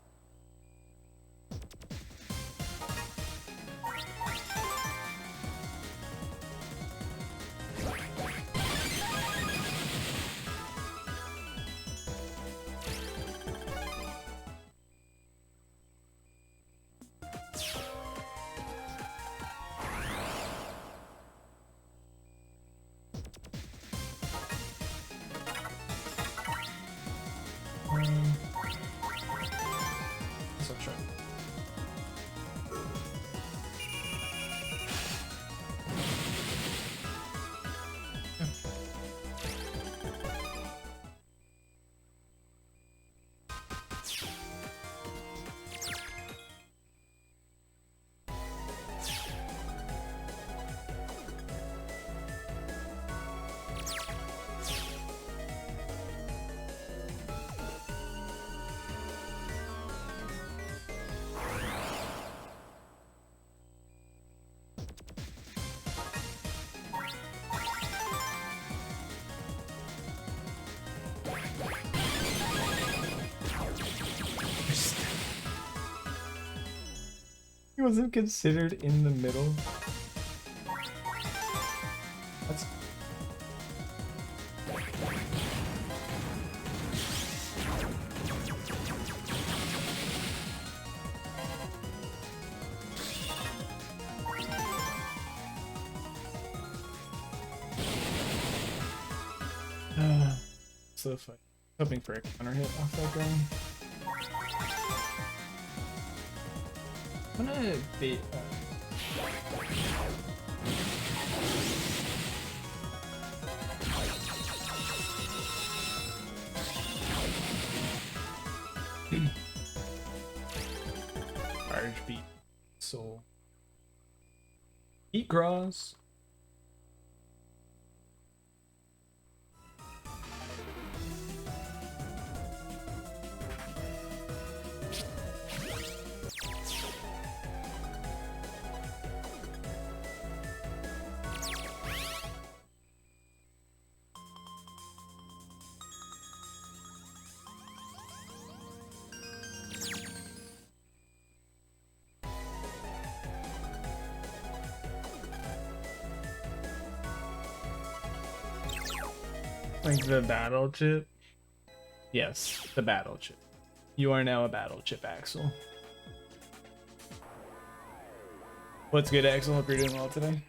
So try. He wasn't considered in the middle. That's so funny. Hoping for a counter hit off that guy. I'm gonna bait. Large beat. Soul. Heat cross. Like the battle chip? Yes, the battle chip. You are now a battle chip, Axel. What's good, Axel? Hope you're doing well today.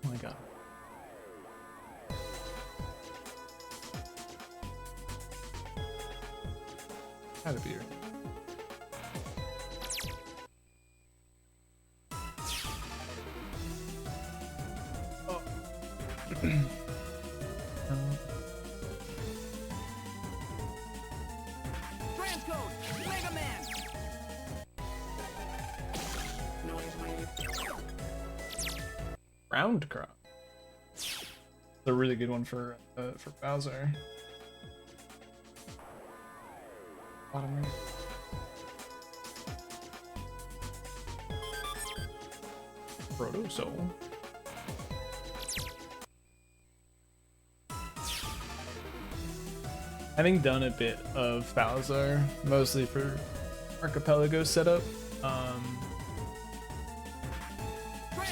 Oh my god. Had a beer. Oh. Round crop. It's a really good one for Bowser. Bottom right. Proto Soul. Having done a bit of Bowser, mostly for Archipelago setup,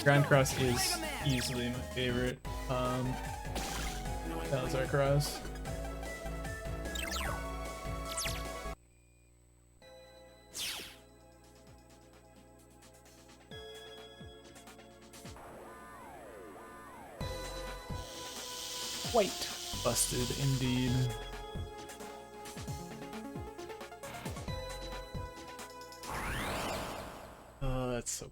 Ground Cross is easily my favorite Bowser Cross. White. Busted indeed. Oh, that's so.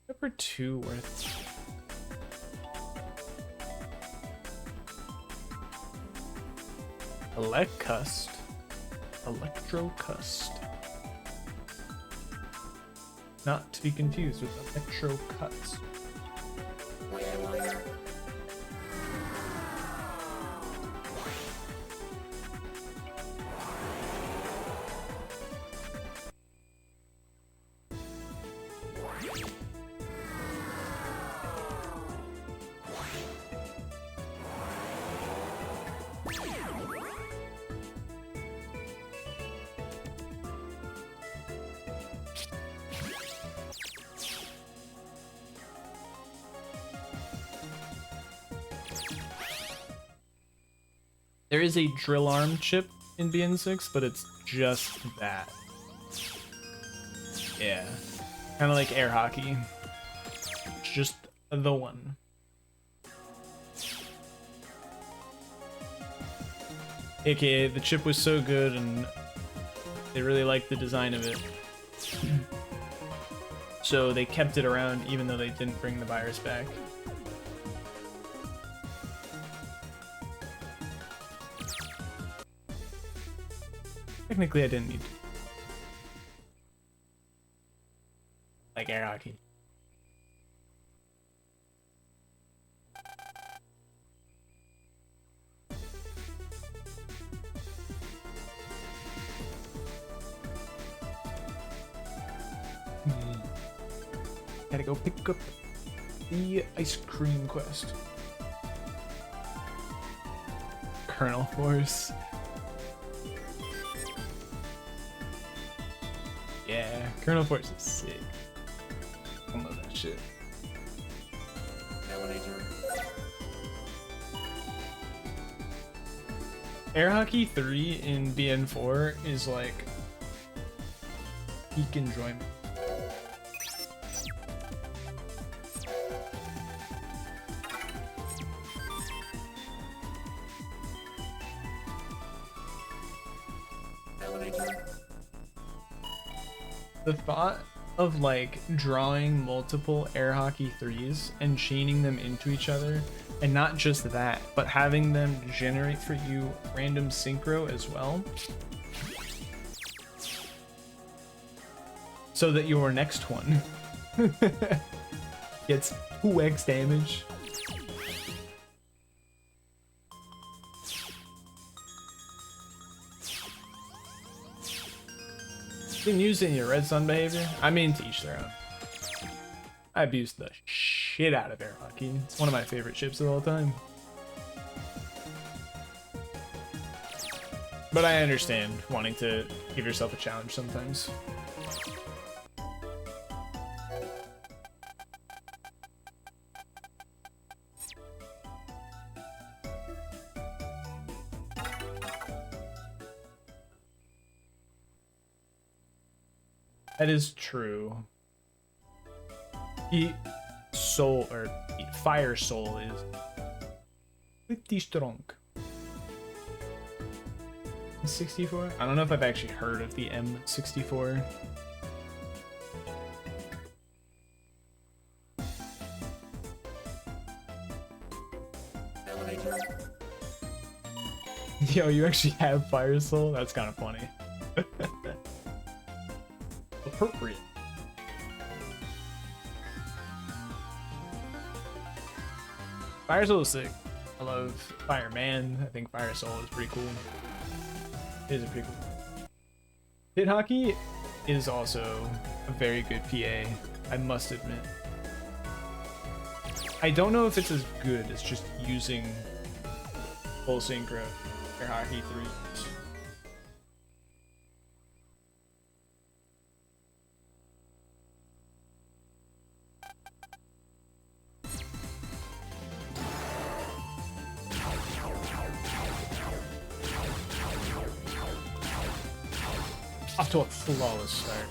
Number 2 worth. Electrocust. Not to be confused with Electrocust. There is a drill arm chip in BN6, but it's just that. Yeah. Kind of like air hockey. Just the one. AKA, the chip was so good and they really liked the design of it. So they kept it around even though they didn't bring the virus back. Technically, I didn't need to. Like air hockey. Gotta go pick up the ice cream quest. Colonel Force. Yeah, Colonel Force is sick. I love that shit. Air Hockey 3 in BN4 is like peak enjoyment. The thought of like drawing multiple air hockey 3s and chaining them into each other, and not just that, but having them generate for you random synchro as well, so that your next one gets 2x damage. You can use it in your red sun behavior. I mean, to each their own. I abuse the shit out of air hockey. It's one of my favorite ships of all time. But I understand wanting to give yourself a challenge sometimes. That is true. Fire Soul is pretty strong. 64? I don't know if I've actually heard of the M64. Yo, you actually have Fire Soul? That's kind of funny. Appropriate. Fire Soul is sick. I love Fireman. I think Fire Soul is pretty cool. It is a pretty cool. Pit Hockey is also a very good PA, I must admit. I don't know if it's as good as just using full synchro Air Hockey 3s. Off to a flawless start.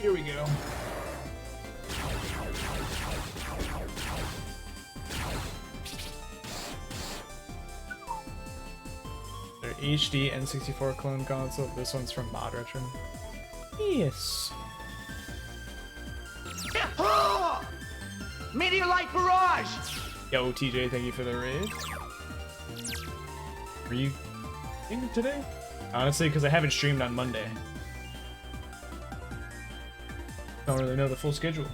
Here we go. Their HD N64 clone console. This one's from Mod Retro. Yes. Meteorite barrage! Yo, TJ, thank you for the raid. Were you in today? Honestly, because I haven't streamed on Monday. Don't really know the full schedule.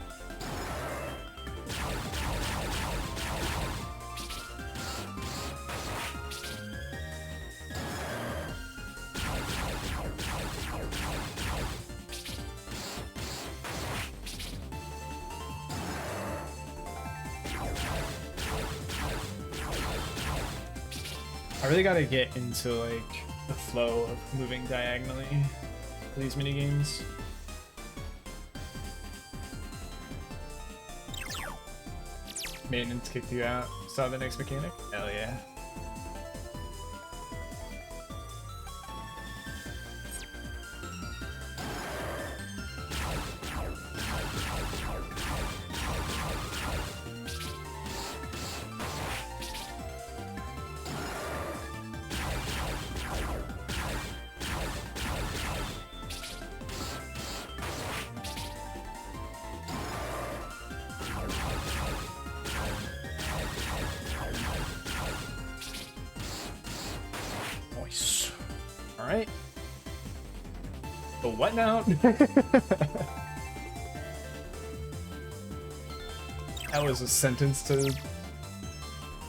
I really gotta get into like the flow of moving diagonally for these minigames. Maintenance kicked you out. Saw the next mechanic? Hell yeah. All right. But what now? That was a sentence to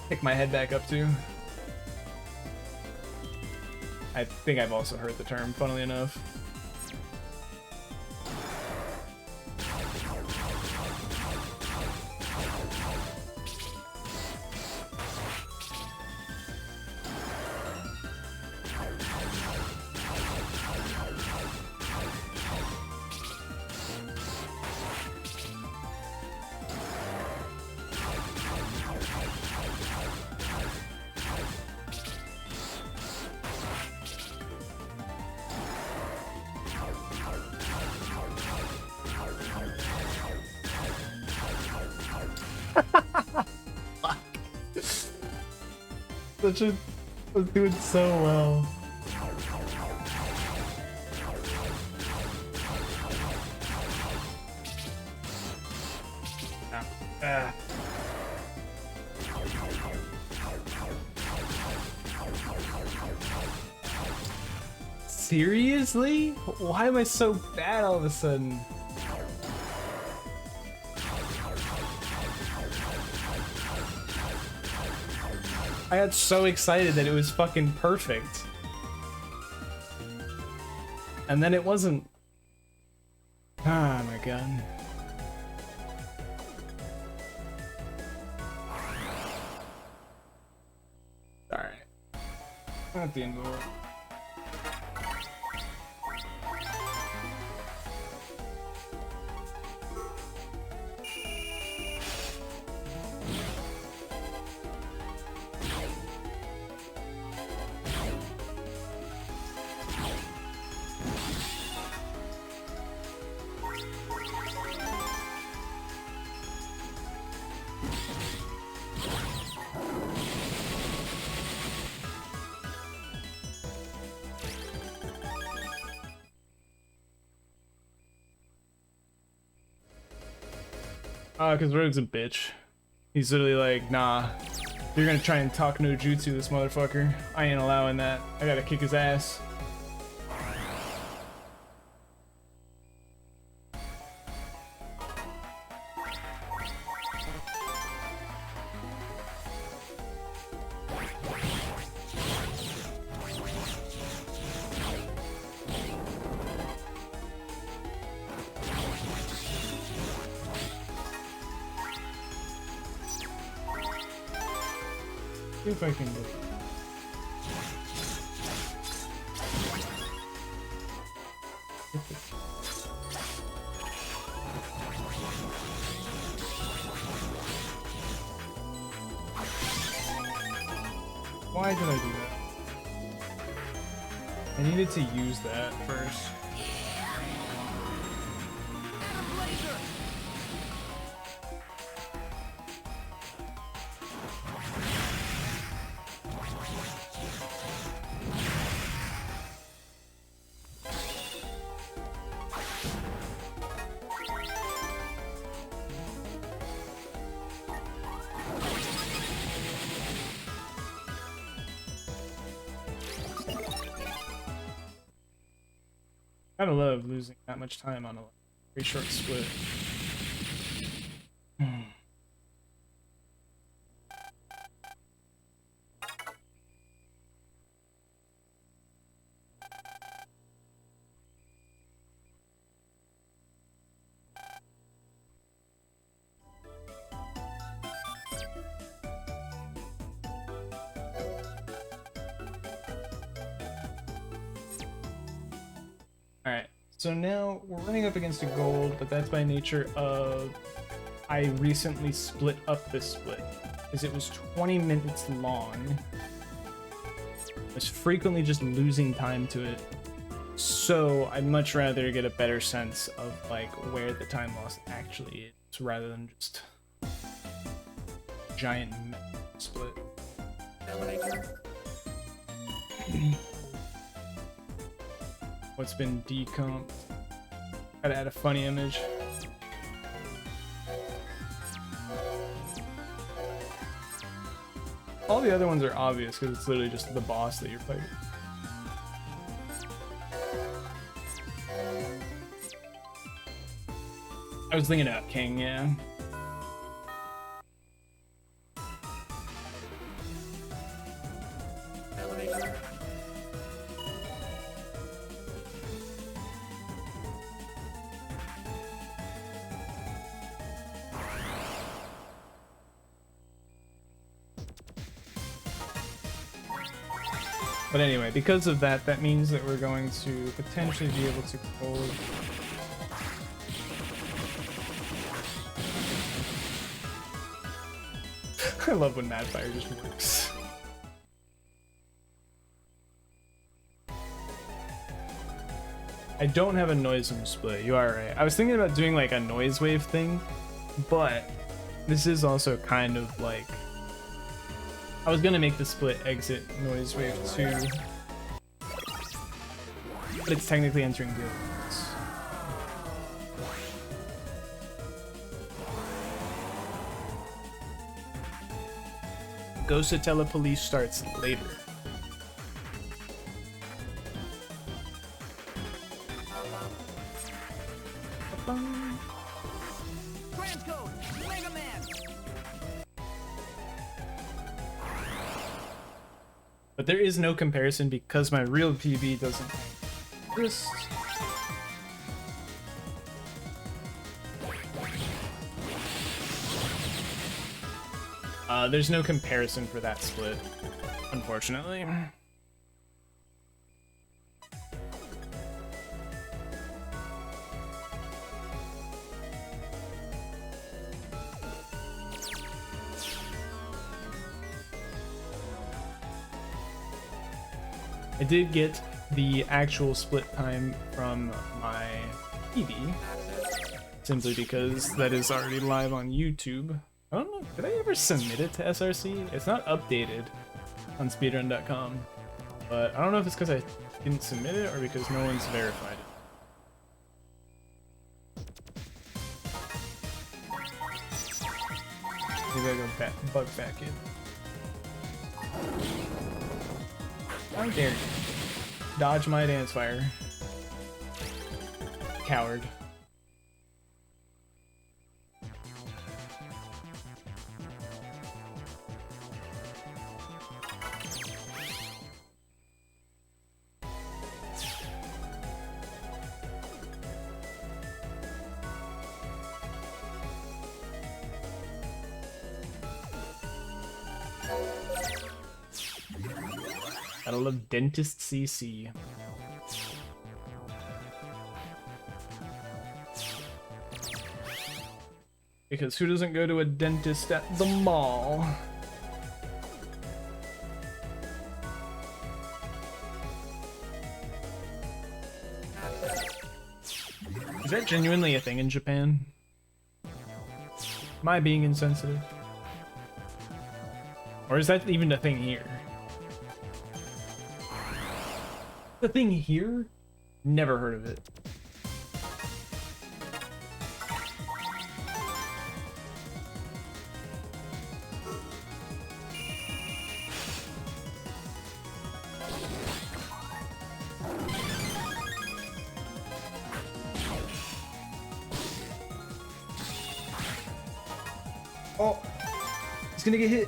pick my head back up to. I think I've also heard the term, funnily enough. Was doing so well. Seriously? Why am I so bad all of a sudden? I got so excited that it was fucking perfect. And then it wasn't. Ah, my god. Alright. Not the end of the world. Because Rogue's a bitch. He's literally like, nah, you're gonna try and talk no jutsu this motherfucker. I ain't allowing that. I gotta kick his ass. See if I can do it. Why did I do that? I needed to use that first. I kind of love losing that much time on a very short split. Alright, so now we're running up against a gold, but that's by nature of I recently split up this split, because it was 20 minutes long. I was frequently just losing time to it, so I'd much rather get a better sense of like where the time loss actually is, rather than just giant split. What's been decomped? Gotta add a funny image. All the other ones are obvious because it's literally just the boss that you're fighting. I was thinking about King, yeah. Elevator. But anyway, because of that, that means that we're going to potentially be able to hold. I love when Mad Fire just works. I don't have a noise room split. You are right. I was thinking about doing like a noise wave thing, but this is also kind of like, I was gonna make the split exit noise wave too, but it's technically entering the other. Ghost of Telepolice starts later. But there is no comparison because my real PB doesn't exist. There's no comparison for that split, unfortunately. I did get the actual split time from my PB, simply because that is already live on YouTube. I don't know, did I ever submit it to SRC? It's not updated on speedrun.com, but I don't know if it's because I didn't submit it or because no one's verified it. Maybe I go bug back in. How dare you? Dodge my dance fire. Coward. Gotta love Dentist CC. Because who doesn't go to a dentist at the mall? Is that genuinely a thing in Japan? Am I being insensitive? Or is that even a thing here? The thing here? Never heard of it. Oh, he's gonna get hit.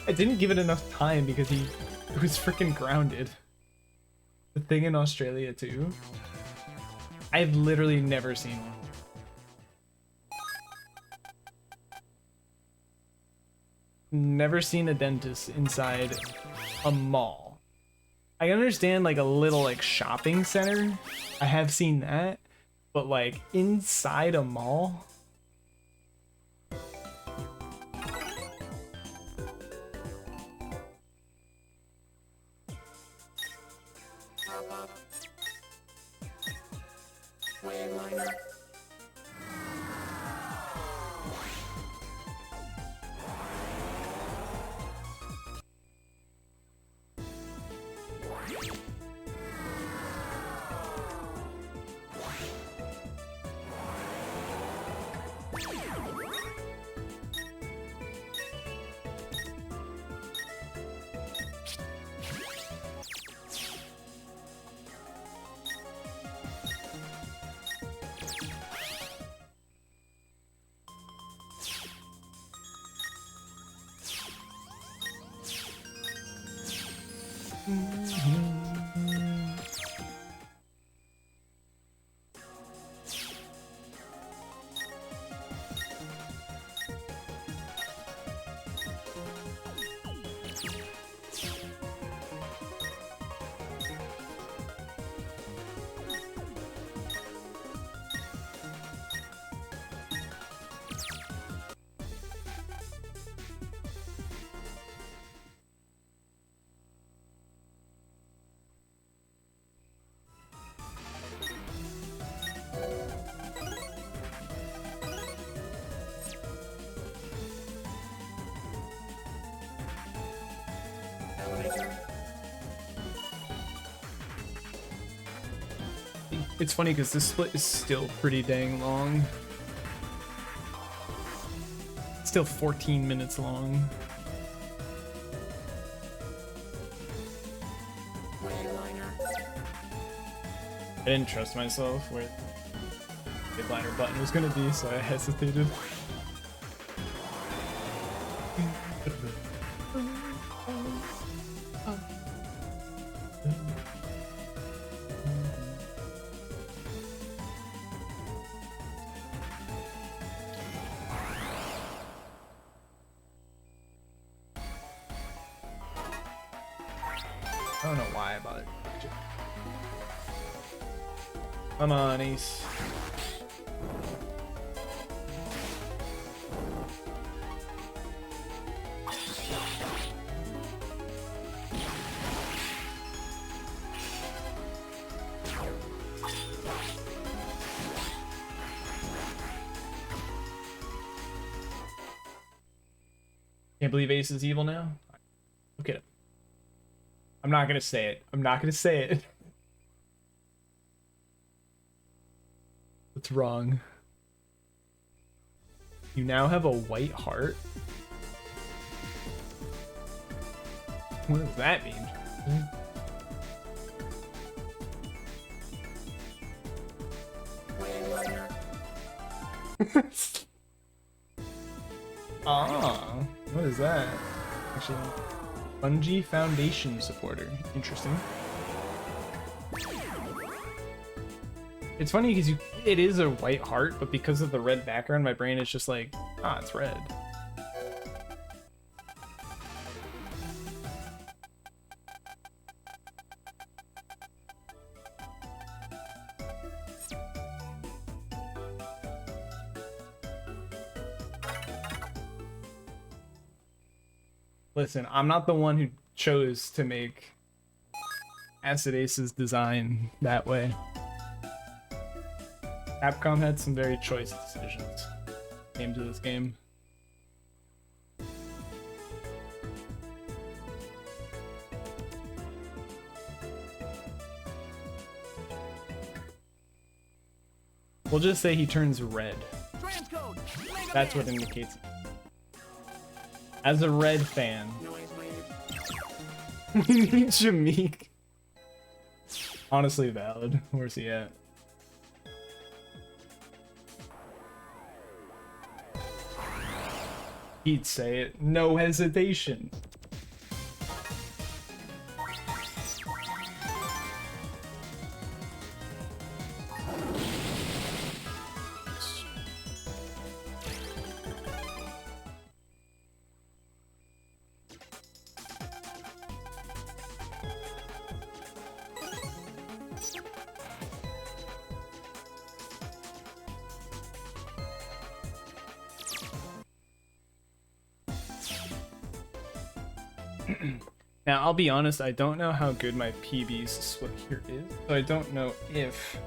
I didn't give it enough time because he was freaking grounded. The thing in Australia too. I've literally never seen one. Never seen a dentist inside a mall. I understand like a little like shopping center. I have seen that, but like inside a mall? Waveliner. It's funny because this split is still pretty dang long. It's still 14 minutes long. I didn't trust myself where the liner button was gonna be, so I hesitated. I don't know why I bothered. Come on, Ace. Can't believe Ace is evil now? Look at him. I'm not gonna say it. I'm not gonna say it. What's wrong? You now have a white heart? What does that mean? Ah, what is that? Actually, Bungie Foundation supporter. Interesting. It's funny because it is a white heart, but because of the red background, my brain is just like, ah, it's red. Listen, I'm not the one who chose to make Acid Ace's design that way. Capcom had some very choice decisions came to this game. We'll just say he turns red. That's what indicates it. As a red fan, we need Jameek. Honestly valid. Where's he at? He'd say it. No hesitation. Now, I'll be honest, I don't know how good my PB's split here is, so I don't know if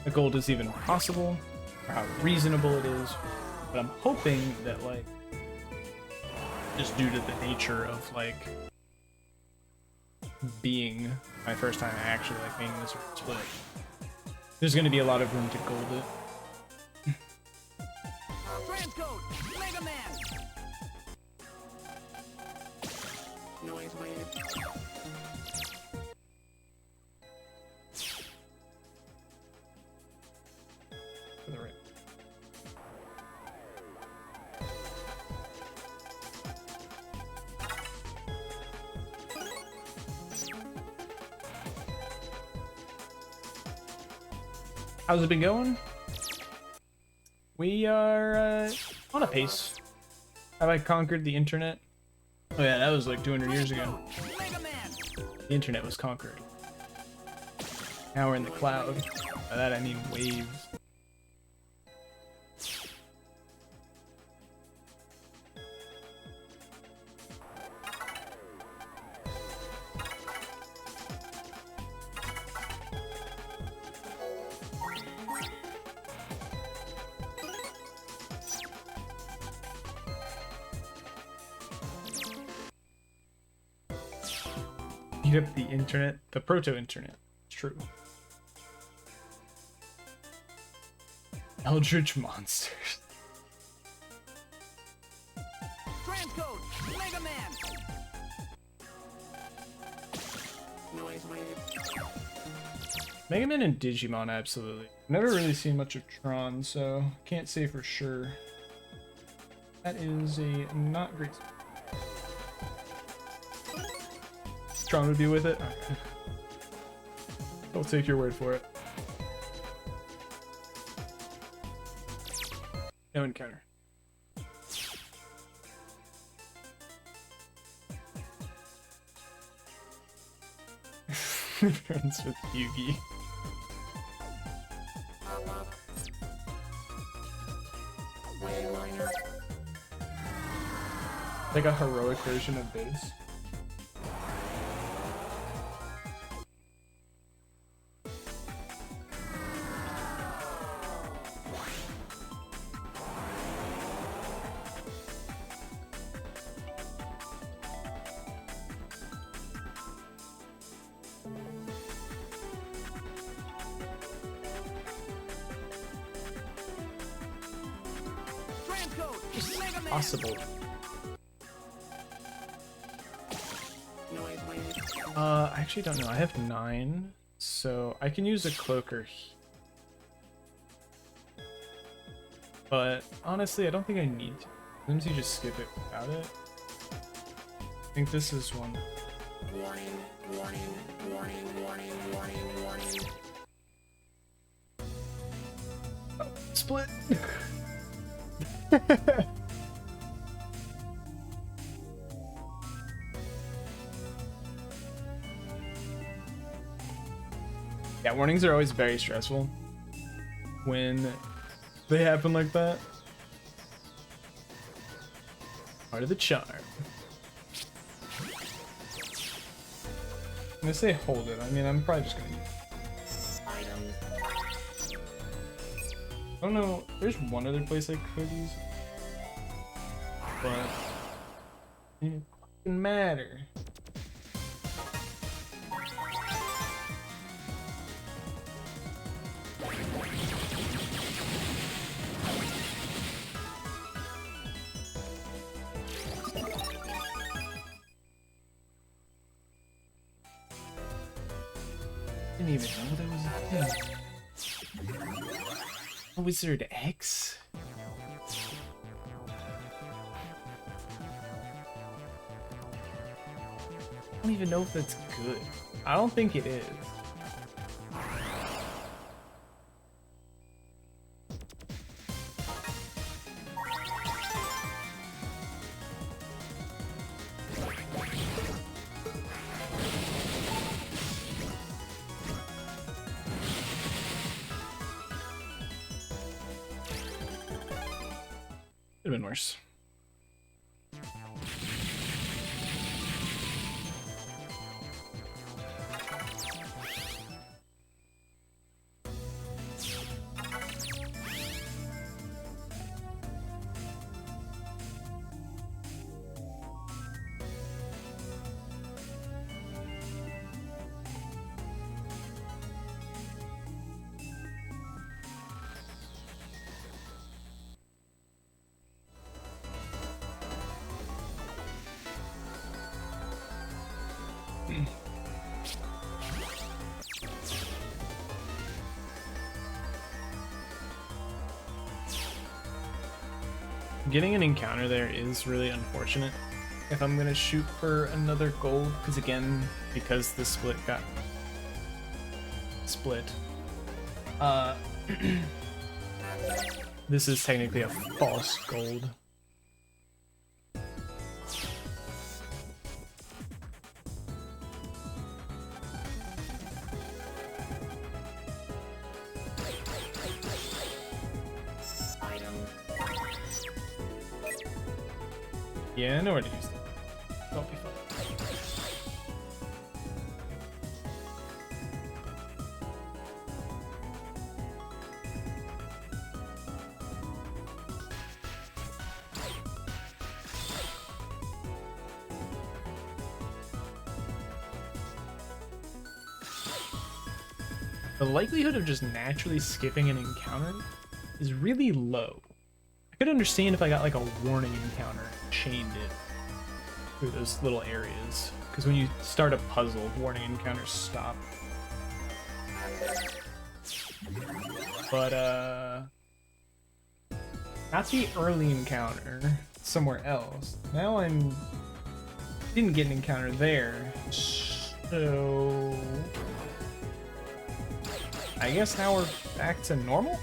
the gold is even possible, or how reasonable it is, but I'm hoping that, like, just due to the nature of, like, being my first time actually, like, making this split, there's gonna be a lot of room to gold it. For the right. How's it been going? We are on a pace. Have I conquered the internet? Oh yeah, that was like 200 years ago. The internet was conquered. Now we're in the cloud. By that I mean waves. Beat up the internet, the proto-internet. It's true. Eldritch monsters. Transcode Mega Man. Noise wave. Mega Man and Digimon, absolutely. Never really seen much of Tron, so can't say for sure. That is a not great. Tron would be with it. Okay. I'll take your word for it. No encounter. Friends with Yugi. Pop up. Wayliner. Like a heroic version of base. Transcode Mega Man. Possible. Noise wave. I actually don't know. I have 9, so I can use a cloaker. But honestly, I don't think I need to. Sometimes you just skip it without it. I think this is one. Warning, warning, warning, warning, warning, warning. Split. Yeah, warnings are always very stressful when they happen like that. Part of the charm. I'm gonna say hold it. I mean, I'm probably just gonna use it. Item. I don't know. There's one other place I could use it. But it doesn't matter. Didn't even know that was a thing. Wizard X? I don't even know if that's good. I don't think it is. Could have been worse. Getting an encounter there is really unfortunate if I'm gonna shoot for another gold, because again, because the split got split, this is technically a false gold. Item. Yeah, I know where to use it. Don't be fun. The likelihood of just naturally skipping an encounter is really low. I could understand if I got like a warning encounter and chained it through those little areas. Because when you start a puzzle, warning encounters stop. But, not the early encounter, somewhere else. Now didn't get an encounter there, so I guess now we're back to normal?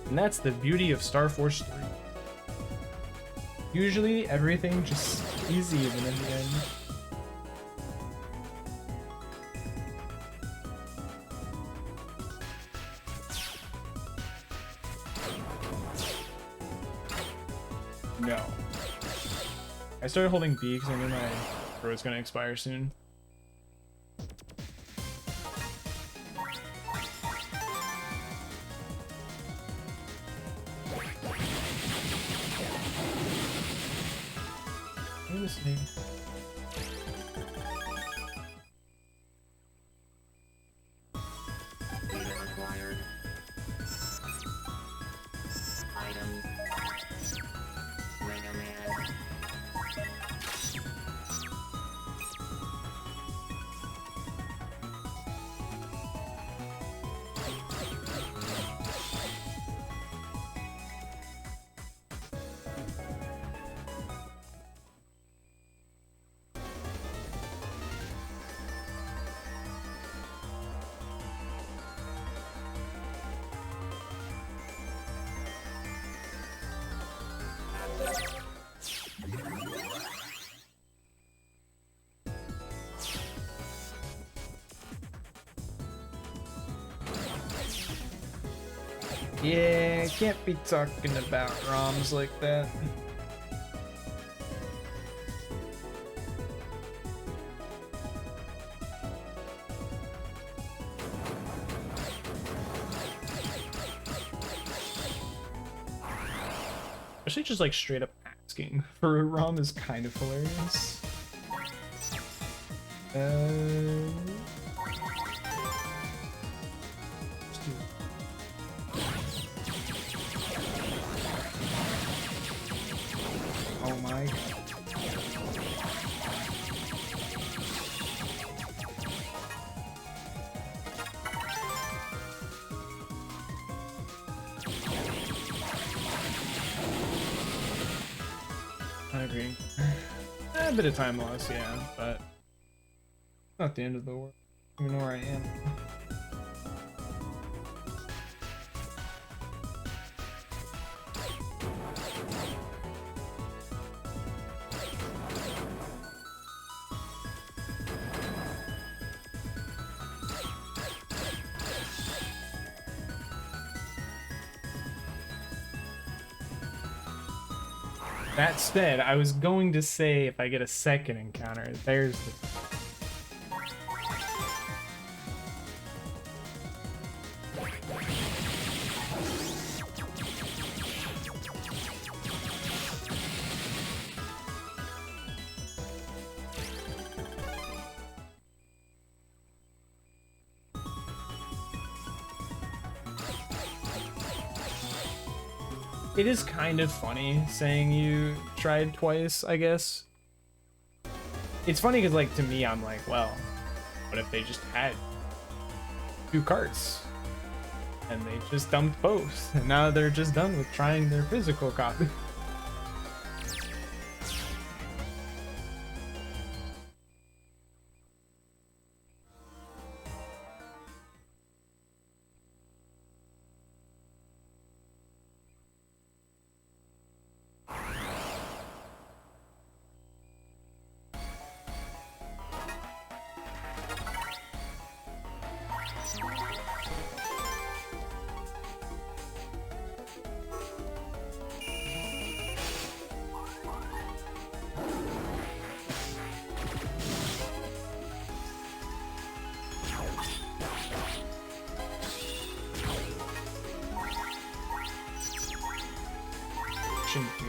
And that's the beauty of Star Force 3. Usually everything just easy even in the end. No. I started holding B because I knew my throw was going to expire soon. What is this thing? Data required. Items. Mega Man. Yeah, can't be talking about ROMs like that. Especially just like straight up asking for a ROM is kind of hilarious. Oh my god. I agree. A bit of time loss, yeah, but not the end of the world. I don't even know where I am. That said, I was going to say if I get a second encounter, there's the... It is kind of funny saying you tried twice, I guess. It's funny because, like, to me, I'm like, well, what if they just had 2 carts? And they just dumped both, and now they're just done with trying their physical copy. Shouldn't be.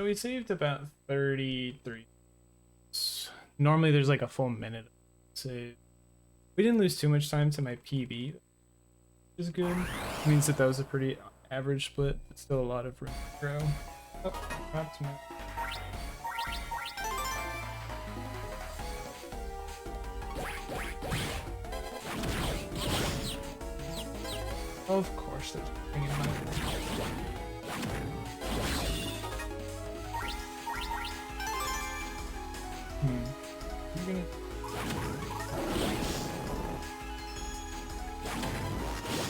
So we saved about 33. Normally there's like a full minute save. We didn't lose too much time to my PB, which is good. It means that was a pretty average split, but still a lot of room to grow. Oh, not too much. Of course there's nothing in my I'm gonna... I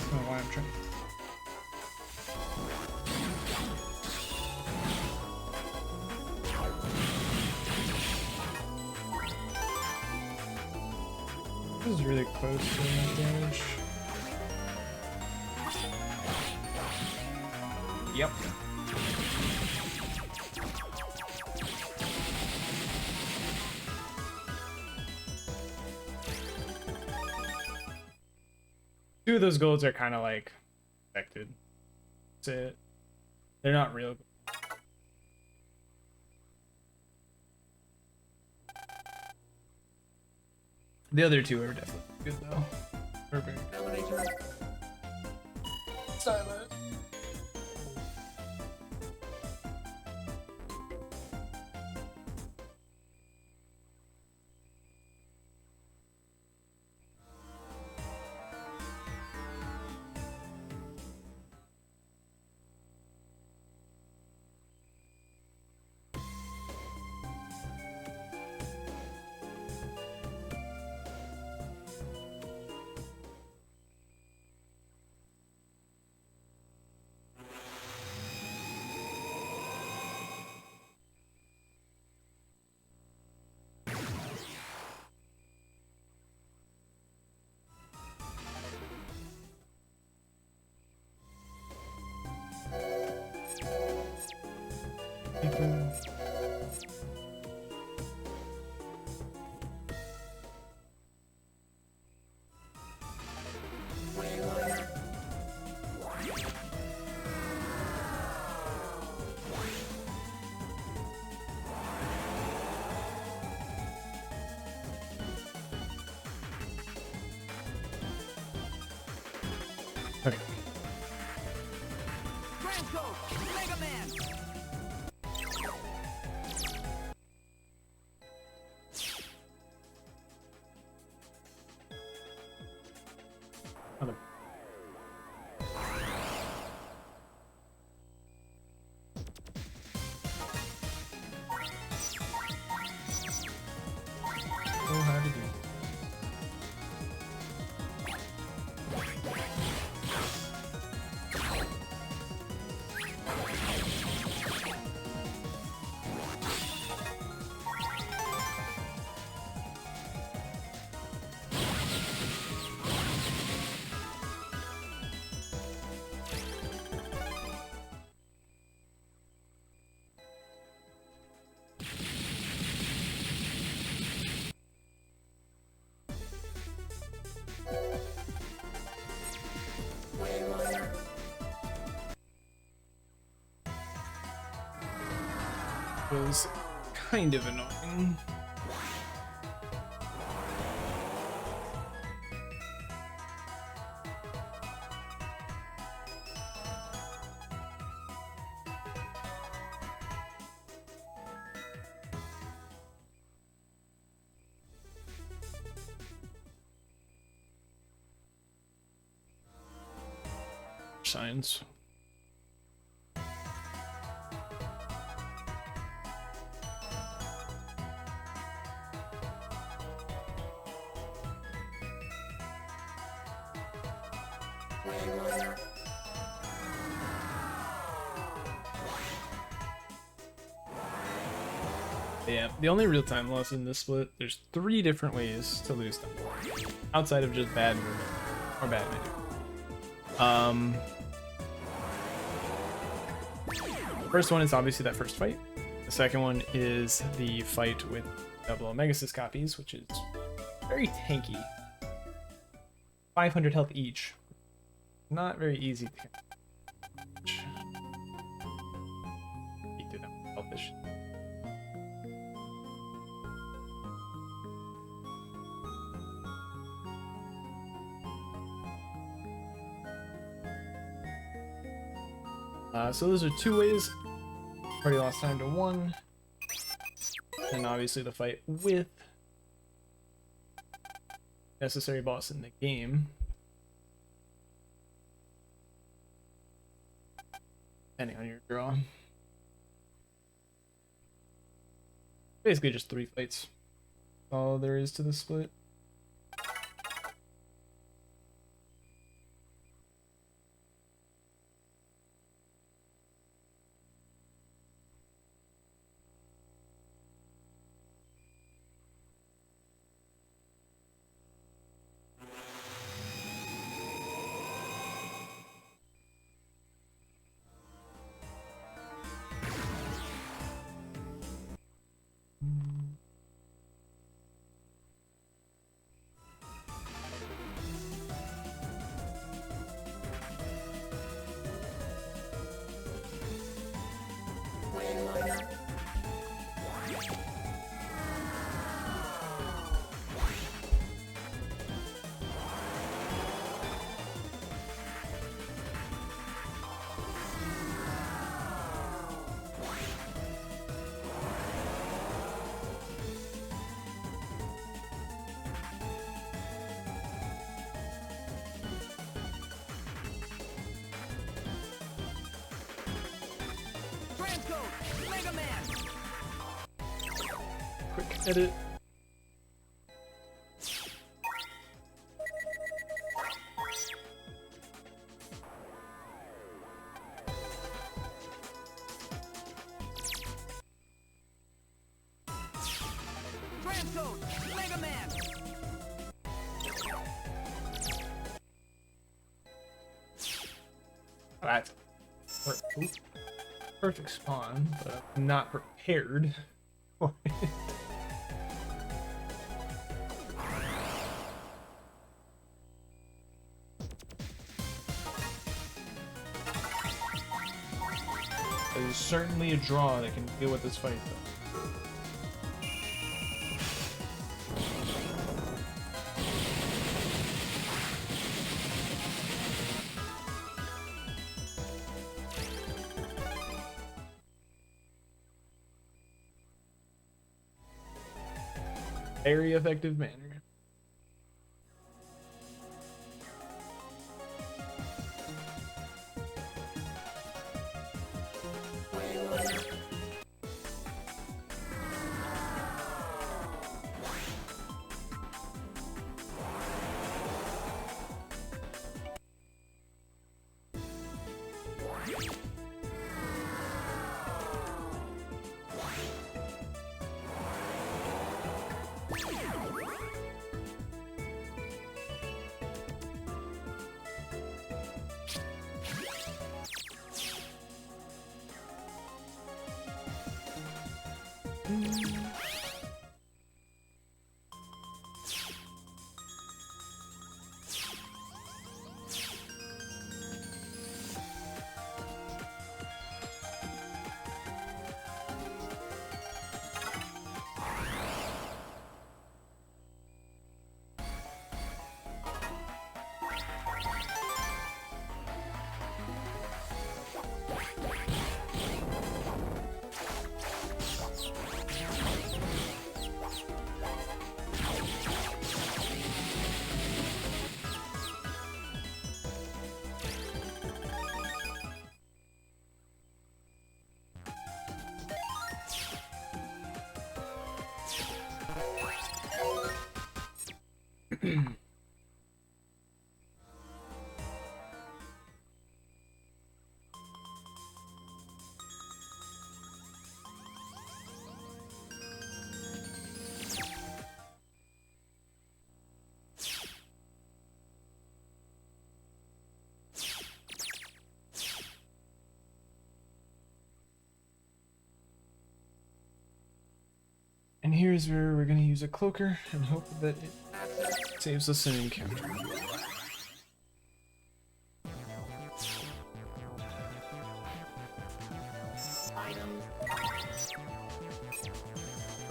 don't know why I'm trying. This is really close to enough damage. Yep. Two of those golds are kind of like expected. That's it. They're not real. The other two are definitely good though. Perfect. Elevator. Silent. Okay. Grand Coach, Mega Man. Other. Oh, how to do. Was kind of annoying. Science. Yeah, the only real time loss in this split, there's 3 different ways to lose time. Outside of just bad movement. Or bad movement. First one is obviously that first fight. The second one is the fight with double Omegasys copies, which is very tanky. 500 health each. Not very easy to catch. He did that. Selfish. So those are two ways. Already lost time to one. And obviously the fight with necessary boss in the game. Depending on your draw. Basically just 3 fights. All there is to the split. Transcode, Mega Man. Quick edit. Transcode, Mega Man. That's perfect spawn, but I'm not prepared for it. There's certainly a draw that can deal with this fight, though. Very effective manner. And here's where we're going to use a cloaker and hope that it saves us an encounter. Items.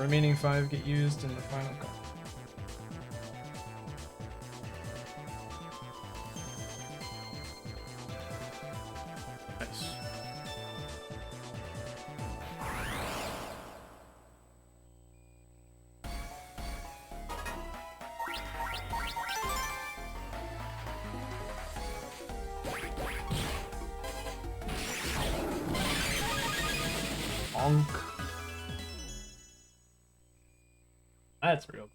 Remaining 5 get used in the final cut. Nice. Bonk. That's real.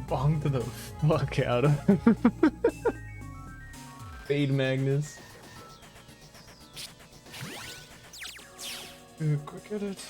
Bonked the fuck out of him. Fade Magnus. Quick edit.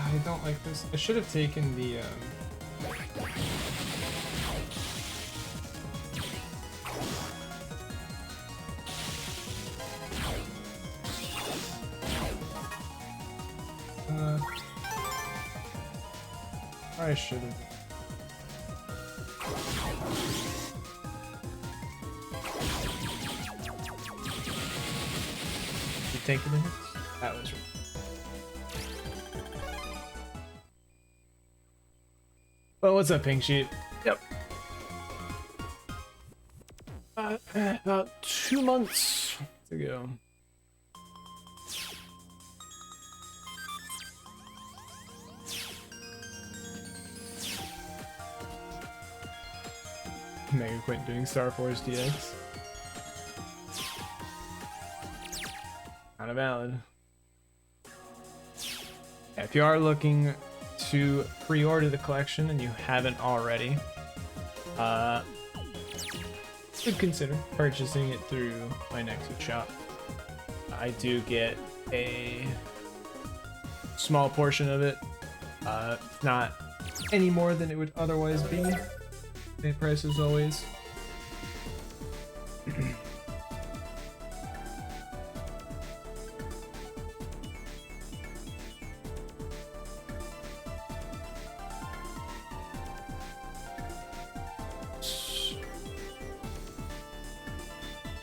I don't like this. I should have taken the I should have. You taking the hits? That was right. Well, what's up, Pink Sheep? Yep. About 2 months to go. Mega quit doing Star Force DX. Kind of valid. Yeah, if you are looking to pre-order the collection and you haven't already, should consider purchasing it through my Nexus shop. I do get a small portion of it, not any more than it would otherwise be. Same price as always.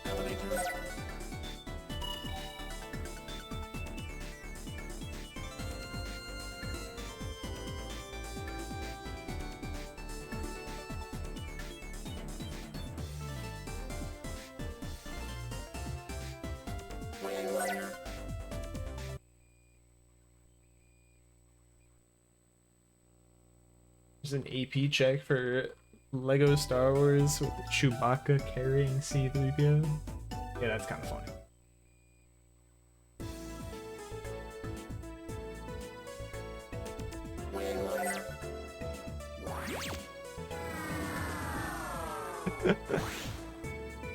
Elevator. Wayliner. There's an AP check for Lego Star Wars with Chewbacca carrying C-3PO. Yeah, that's kind of funny. Wayliner.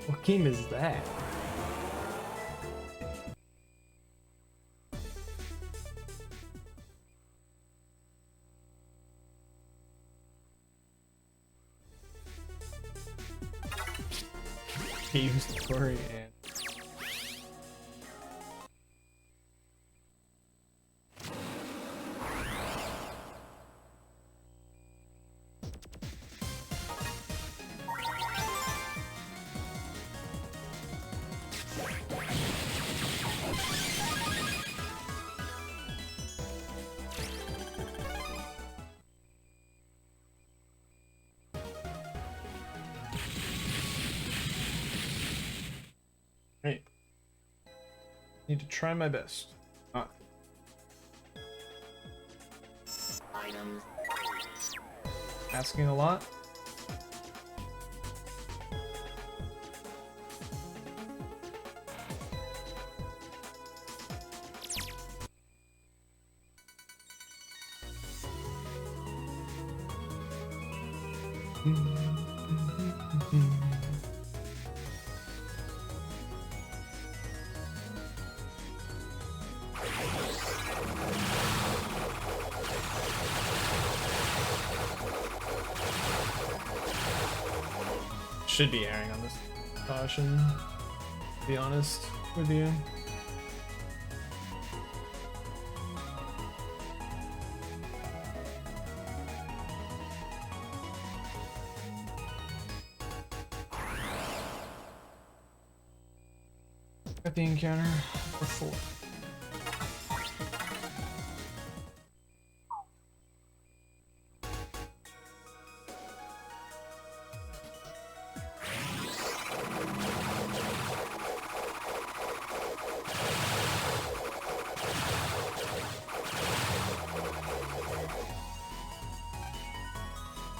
What game is that? Game story and Right. Need to try my best. Ah. Items. Asking a lot. Should be erring on this caution, to be honest with you. At the encounter before.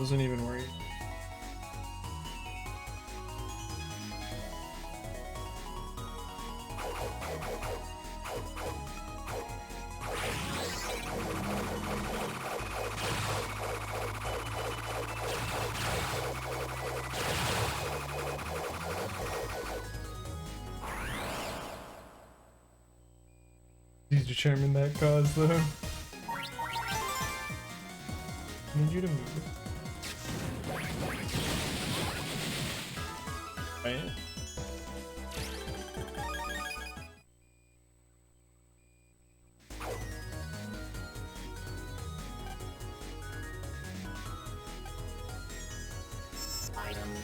Wasn't even worried. He's determined that cause though. I need you to move. Right? Items.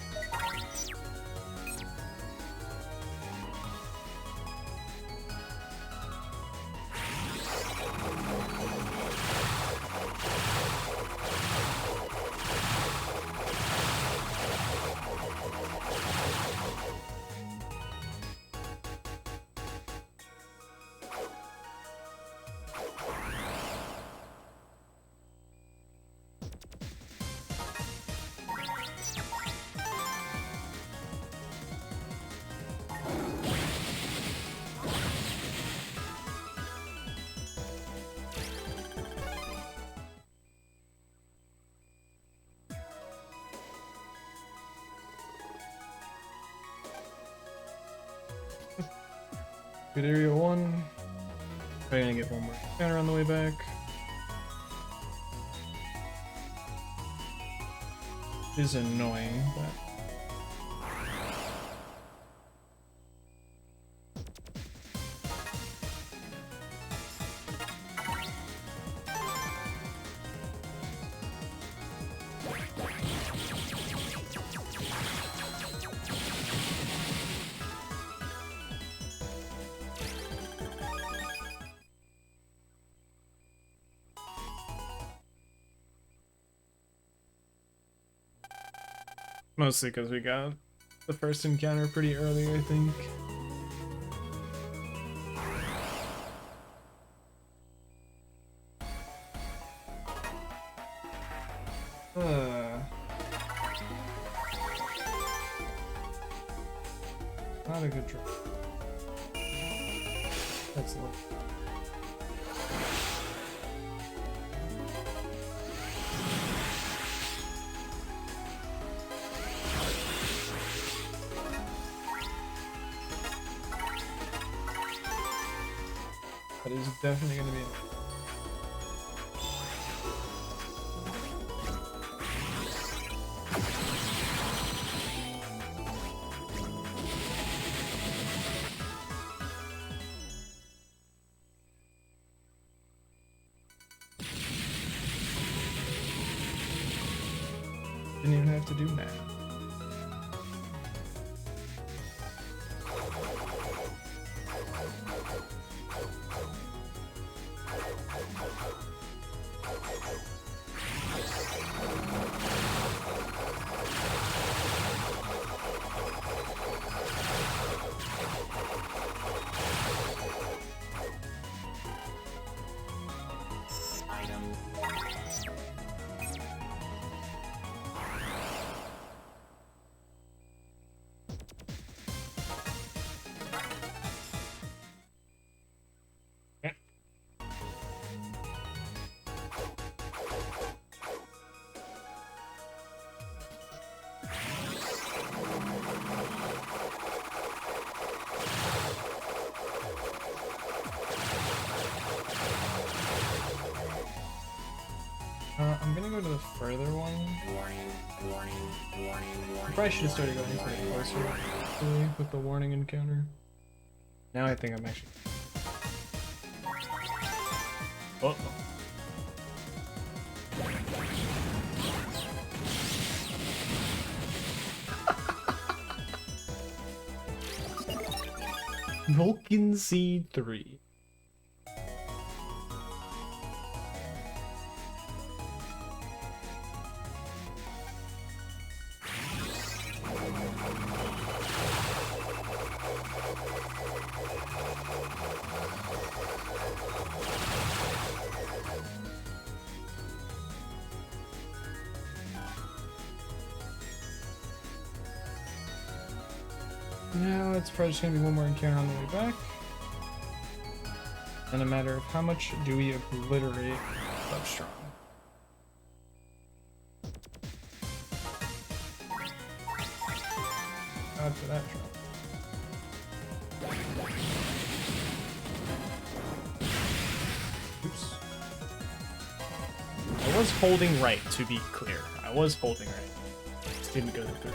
Good area 1. Probably gonna get one more counter on the way back. It is annoying, but mostly because we got the first encounter pretty early, I think. Not a good draw. That's low. That is definitely going to be. Didn't even have to do math. further one. Warning, warning, warning, I warning. probably should have started going for it closer actually, with the warning encounter. Now I think I'm actually. Oh. Vulcan Seed 3. Now it's probably just gonna be one more encounter on the way back. And a matter of how much do we obliterate Love Strong. God for that drop. Oops. I was holding right, to be clear. I was holding right. Just didn't go through.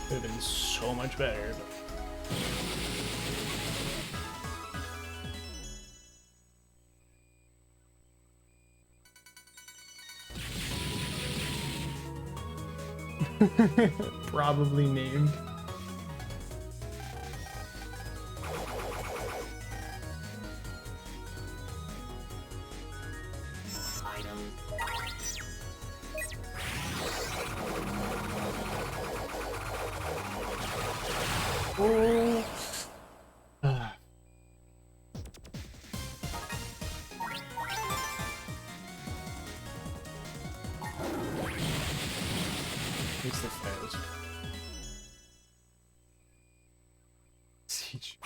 Could have been so much better. But... Probably named. Items. Oh. It's the fez. Siege.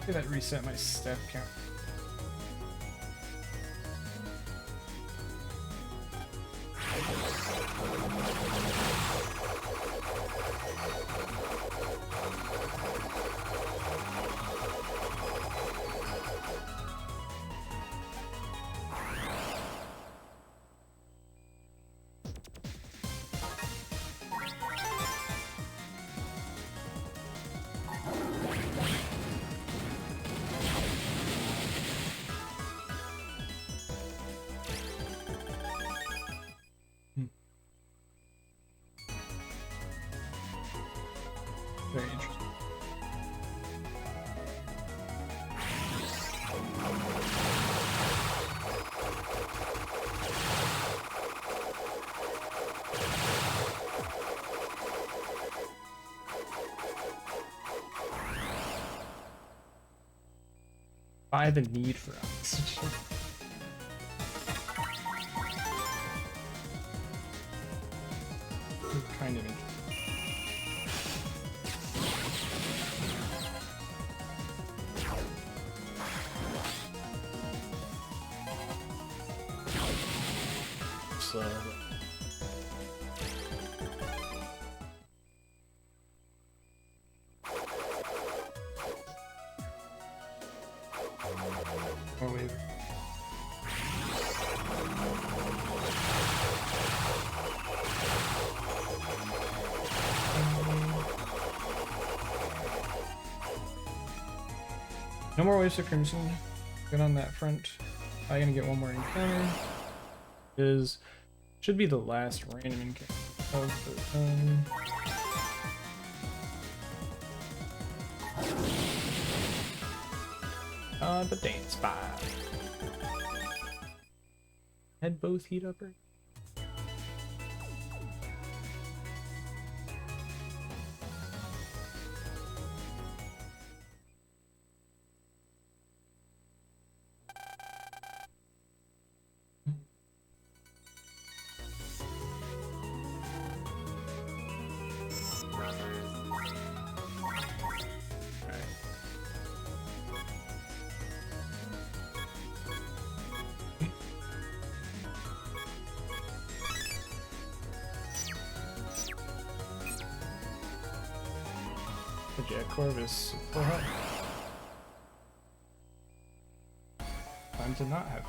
Did that reset my step count? Very interesting. By the need for oxygen. Kind of interesting. So more wave. No more waves of Crimson. Good on that front. I'm gonna get one more encounter. Should be the last random encounter of the dance spot. Had both heat upper. The Jet Corvus. Full health. Time to not have.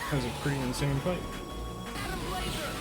That was a pretty insane fight. Adam Blazer.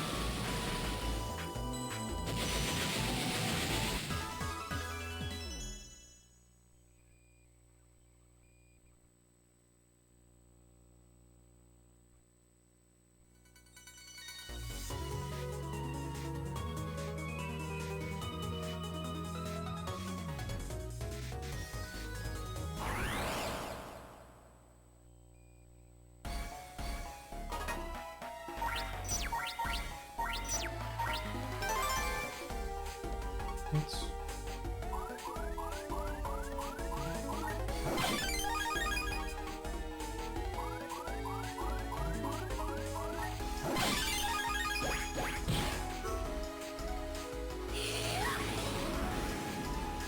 Oops.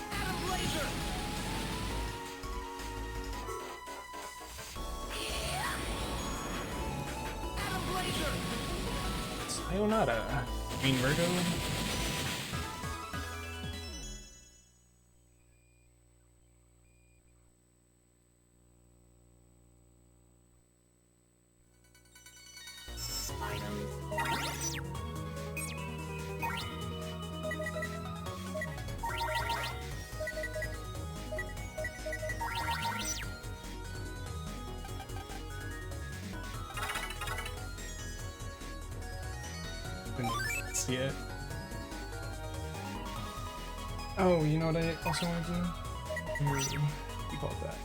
Adam Blazer. Adam Blazer. Sayonara. Green Virgo. Didn't see it. Oh, you know what I also want to do? You call it that.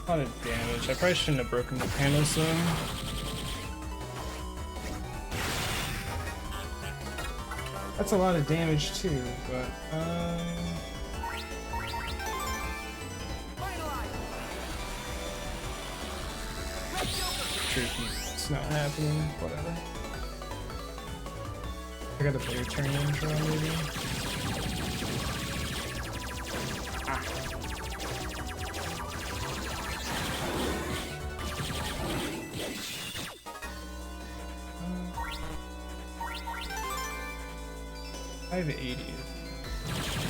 A lot of damage. I probably shouldn't have broken the panels though. That's a lot of damage too, but tricky. It's not happening. Whatever. I got a better turn intro maybe. I have 80.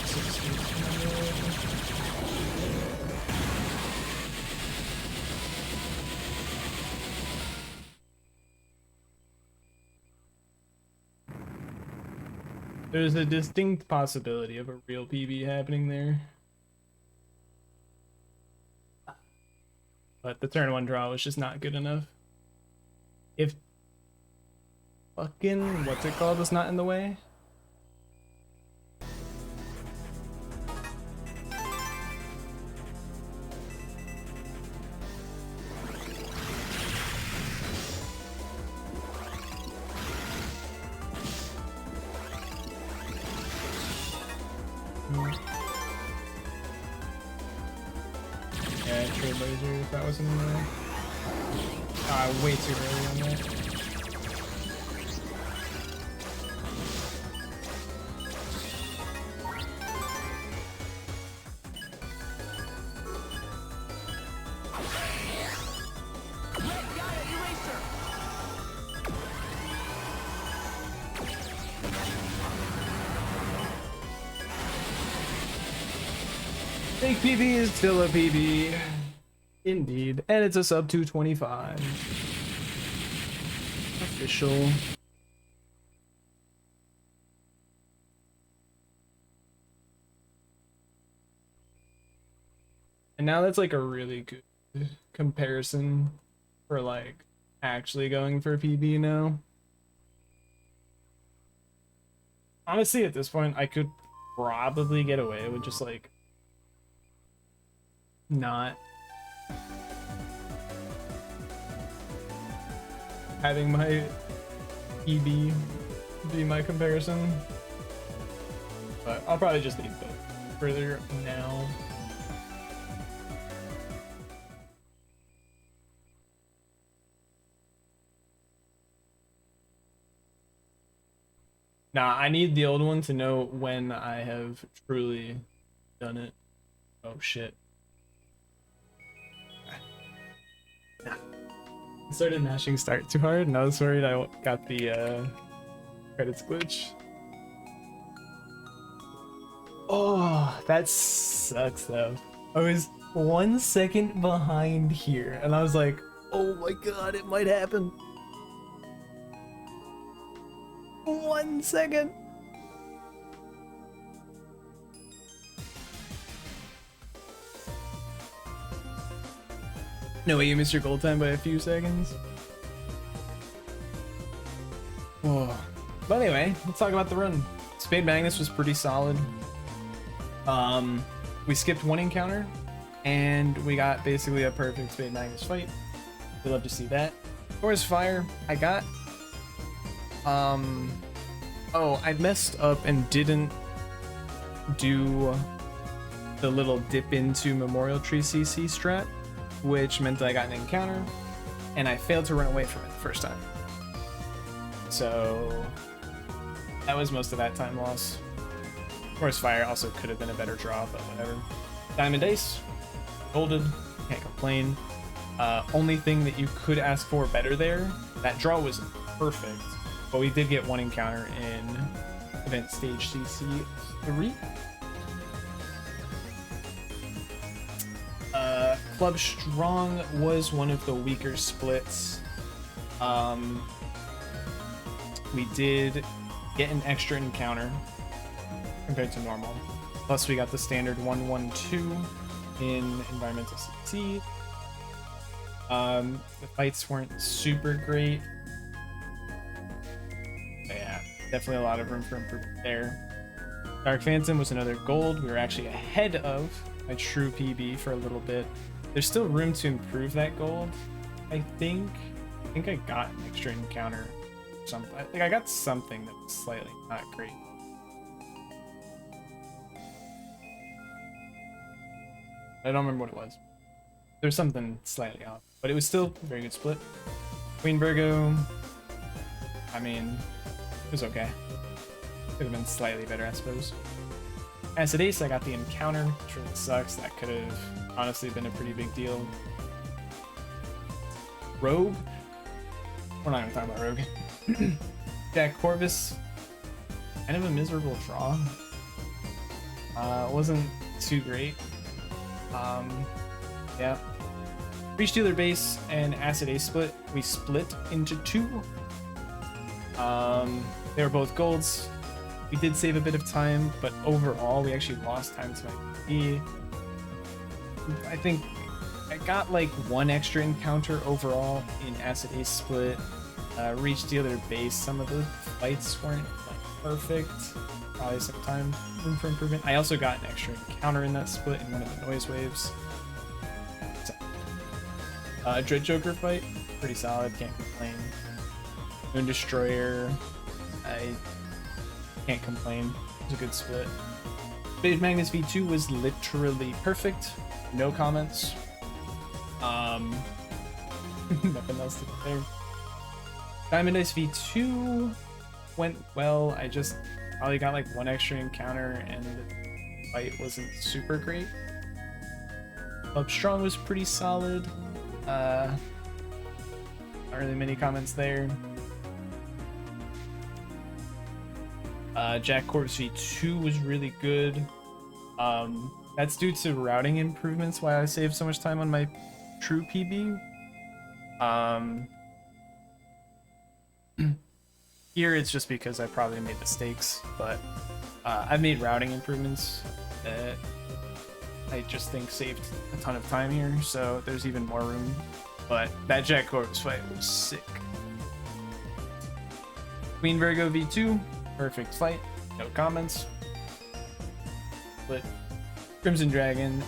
60. There's a distinct possibility of a real PB happening there. But the turn one draw was just not good enough. If fucking what's it called was not in the way. Yeah, Trailblazer, if that wasn't in there. Way too early on that. Fake PB is still a PB. Indeed. And it's a sub 225. Official. And now that's like a really good comparison for like actually going for PB now. Honestly, at this point, I could probably get away with just like not having my PB be my comparison, but I'll probably just leave both further now. Nah, I need the old one to know when I have truly done it. Oh shit. I started mashing start too hard and I was worried I got the credits glitch. Oh, that sucks though. I was 1 second behind here and I was like, oh my god, it might happen. 1 second. No way you missed your gold time by a few seconds. Whoa. But anyway, let's talk about the run. Spade Magnus was pretty solid. We skipped one encounter and we got basically a perfect Spade Magnus fight. We'd love to see that. Forest Fire, I got oh, I messed up and didn't do the little dip into Memorial Tree CC strat, which meant that I got an encounter and I failed to run away from it the first time. So that was most of that time loss. Forest Fire also could have been a better draw, but whatever. Diamond Dice, golded, can't complain. Only thing that you could ask for better there, that draw was perfect, but we did get one encounter in event stage CC3. Club Strong was one of the weaker splits. We did get an extra encounter compared to normal. Plus we got the standard 1-1-2 in environmental CC. The fights weren't super great. But yeah, definitely a lot of room for improvement there. Dark Phantom was another gold. We were actually ahead of my true PB for a little bit. There's still room to improve that gold. I think I got an extra encounter or something. I think I got something that was slightly not great. I don't remember what it was. There's something slightly off, but it was still a very good split. Queen Virgo, I mean, it was okay. Could have been slightly better, I suppose. Acid Ace, I got the encounter, which really sucks. That could have honestly been a pretty big deal. Rogue, we're not gonna talk about Rogue. Jack Corvus, kind of a miserable draw. Wasn't too great. Yeah. Breach Dealer Base and Acid Ace split. We split into two. They were both golds. We did save a bit of time, but overall we actually lost time to my PB. I think I got like one extra encounter overall in Acid Ace split. Reach Dealer Base, some of the fights weren't like perfect. Probably some time room for improvement. I also got an extra encounter in that split in one of the noise waves. Dread Joker fight, pretty solid, can't complain. Moon Destroyer, I can't complain, it was a good split. Spade Magnus V2 was literally perfect, no comments. Nothing else to compare. Diamond Dice V2 went well, I just probably got like one extra encounter and the fight wasn't super great. Club Strong was pretty solid. Not really many comments there. Jack Corvus V2 was really good. That's due to routing improvements, why I saved so much time on my true PB. Here it's just because I probably made mistakes, but I've made routing improvements that I just think saved a ton of time here, so there's even more room. But that Jack Corpse fight was sick. Queen Virgo V2, perfect fight, no comments. But Crimson Dragon,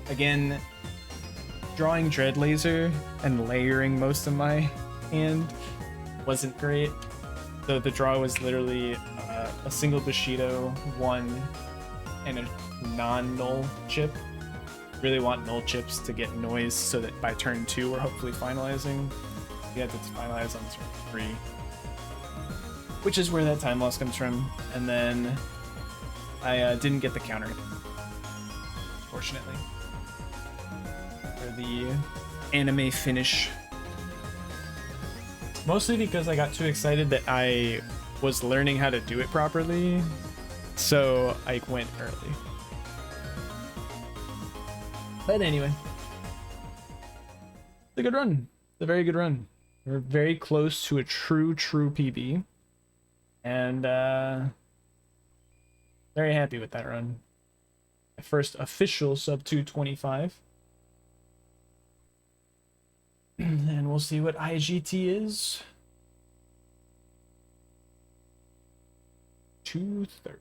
again, drawing Dread Laser and layering most of my hand wasn't great. So the draw was literally a single Bushido, one, and a non-null chip. Really want null chips to get noise so that by turn 2 we're hopefully finalizing. We have to finalize on turn 3, which is where that time loss comes from. And then I didn't get the counter, fortunately, for the anime finish. Mostly because I got too excited that I was learning how to do it properly, so I went early. But anyway, it's a good run. It's a very good run. We're very close to a true PB, and very happy with that run. My first official sub 225. And we'll see what IGT is. 230.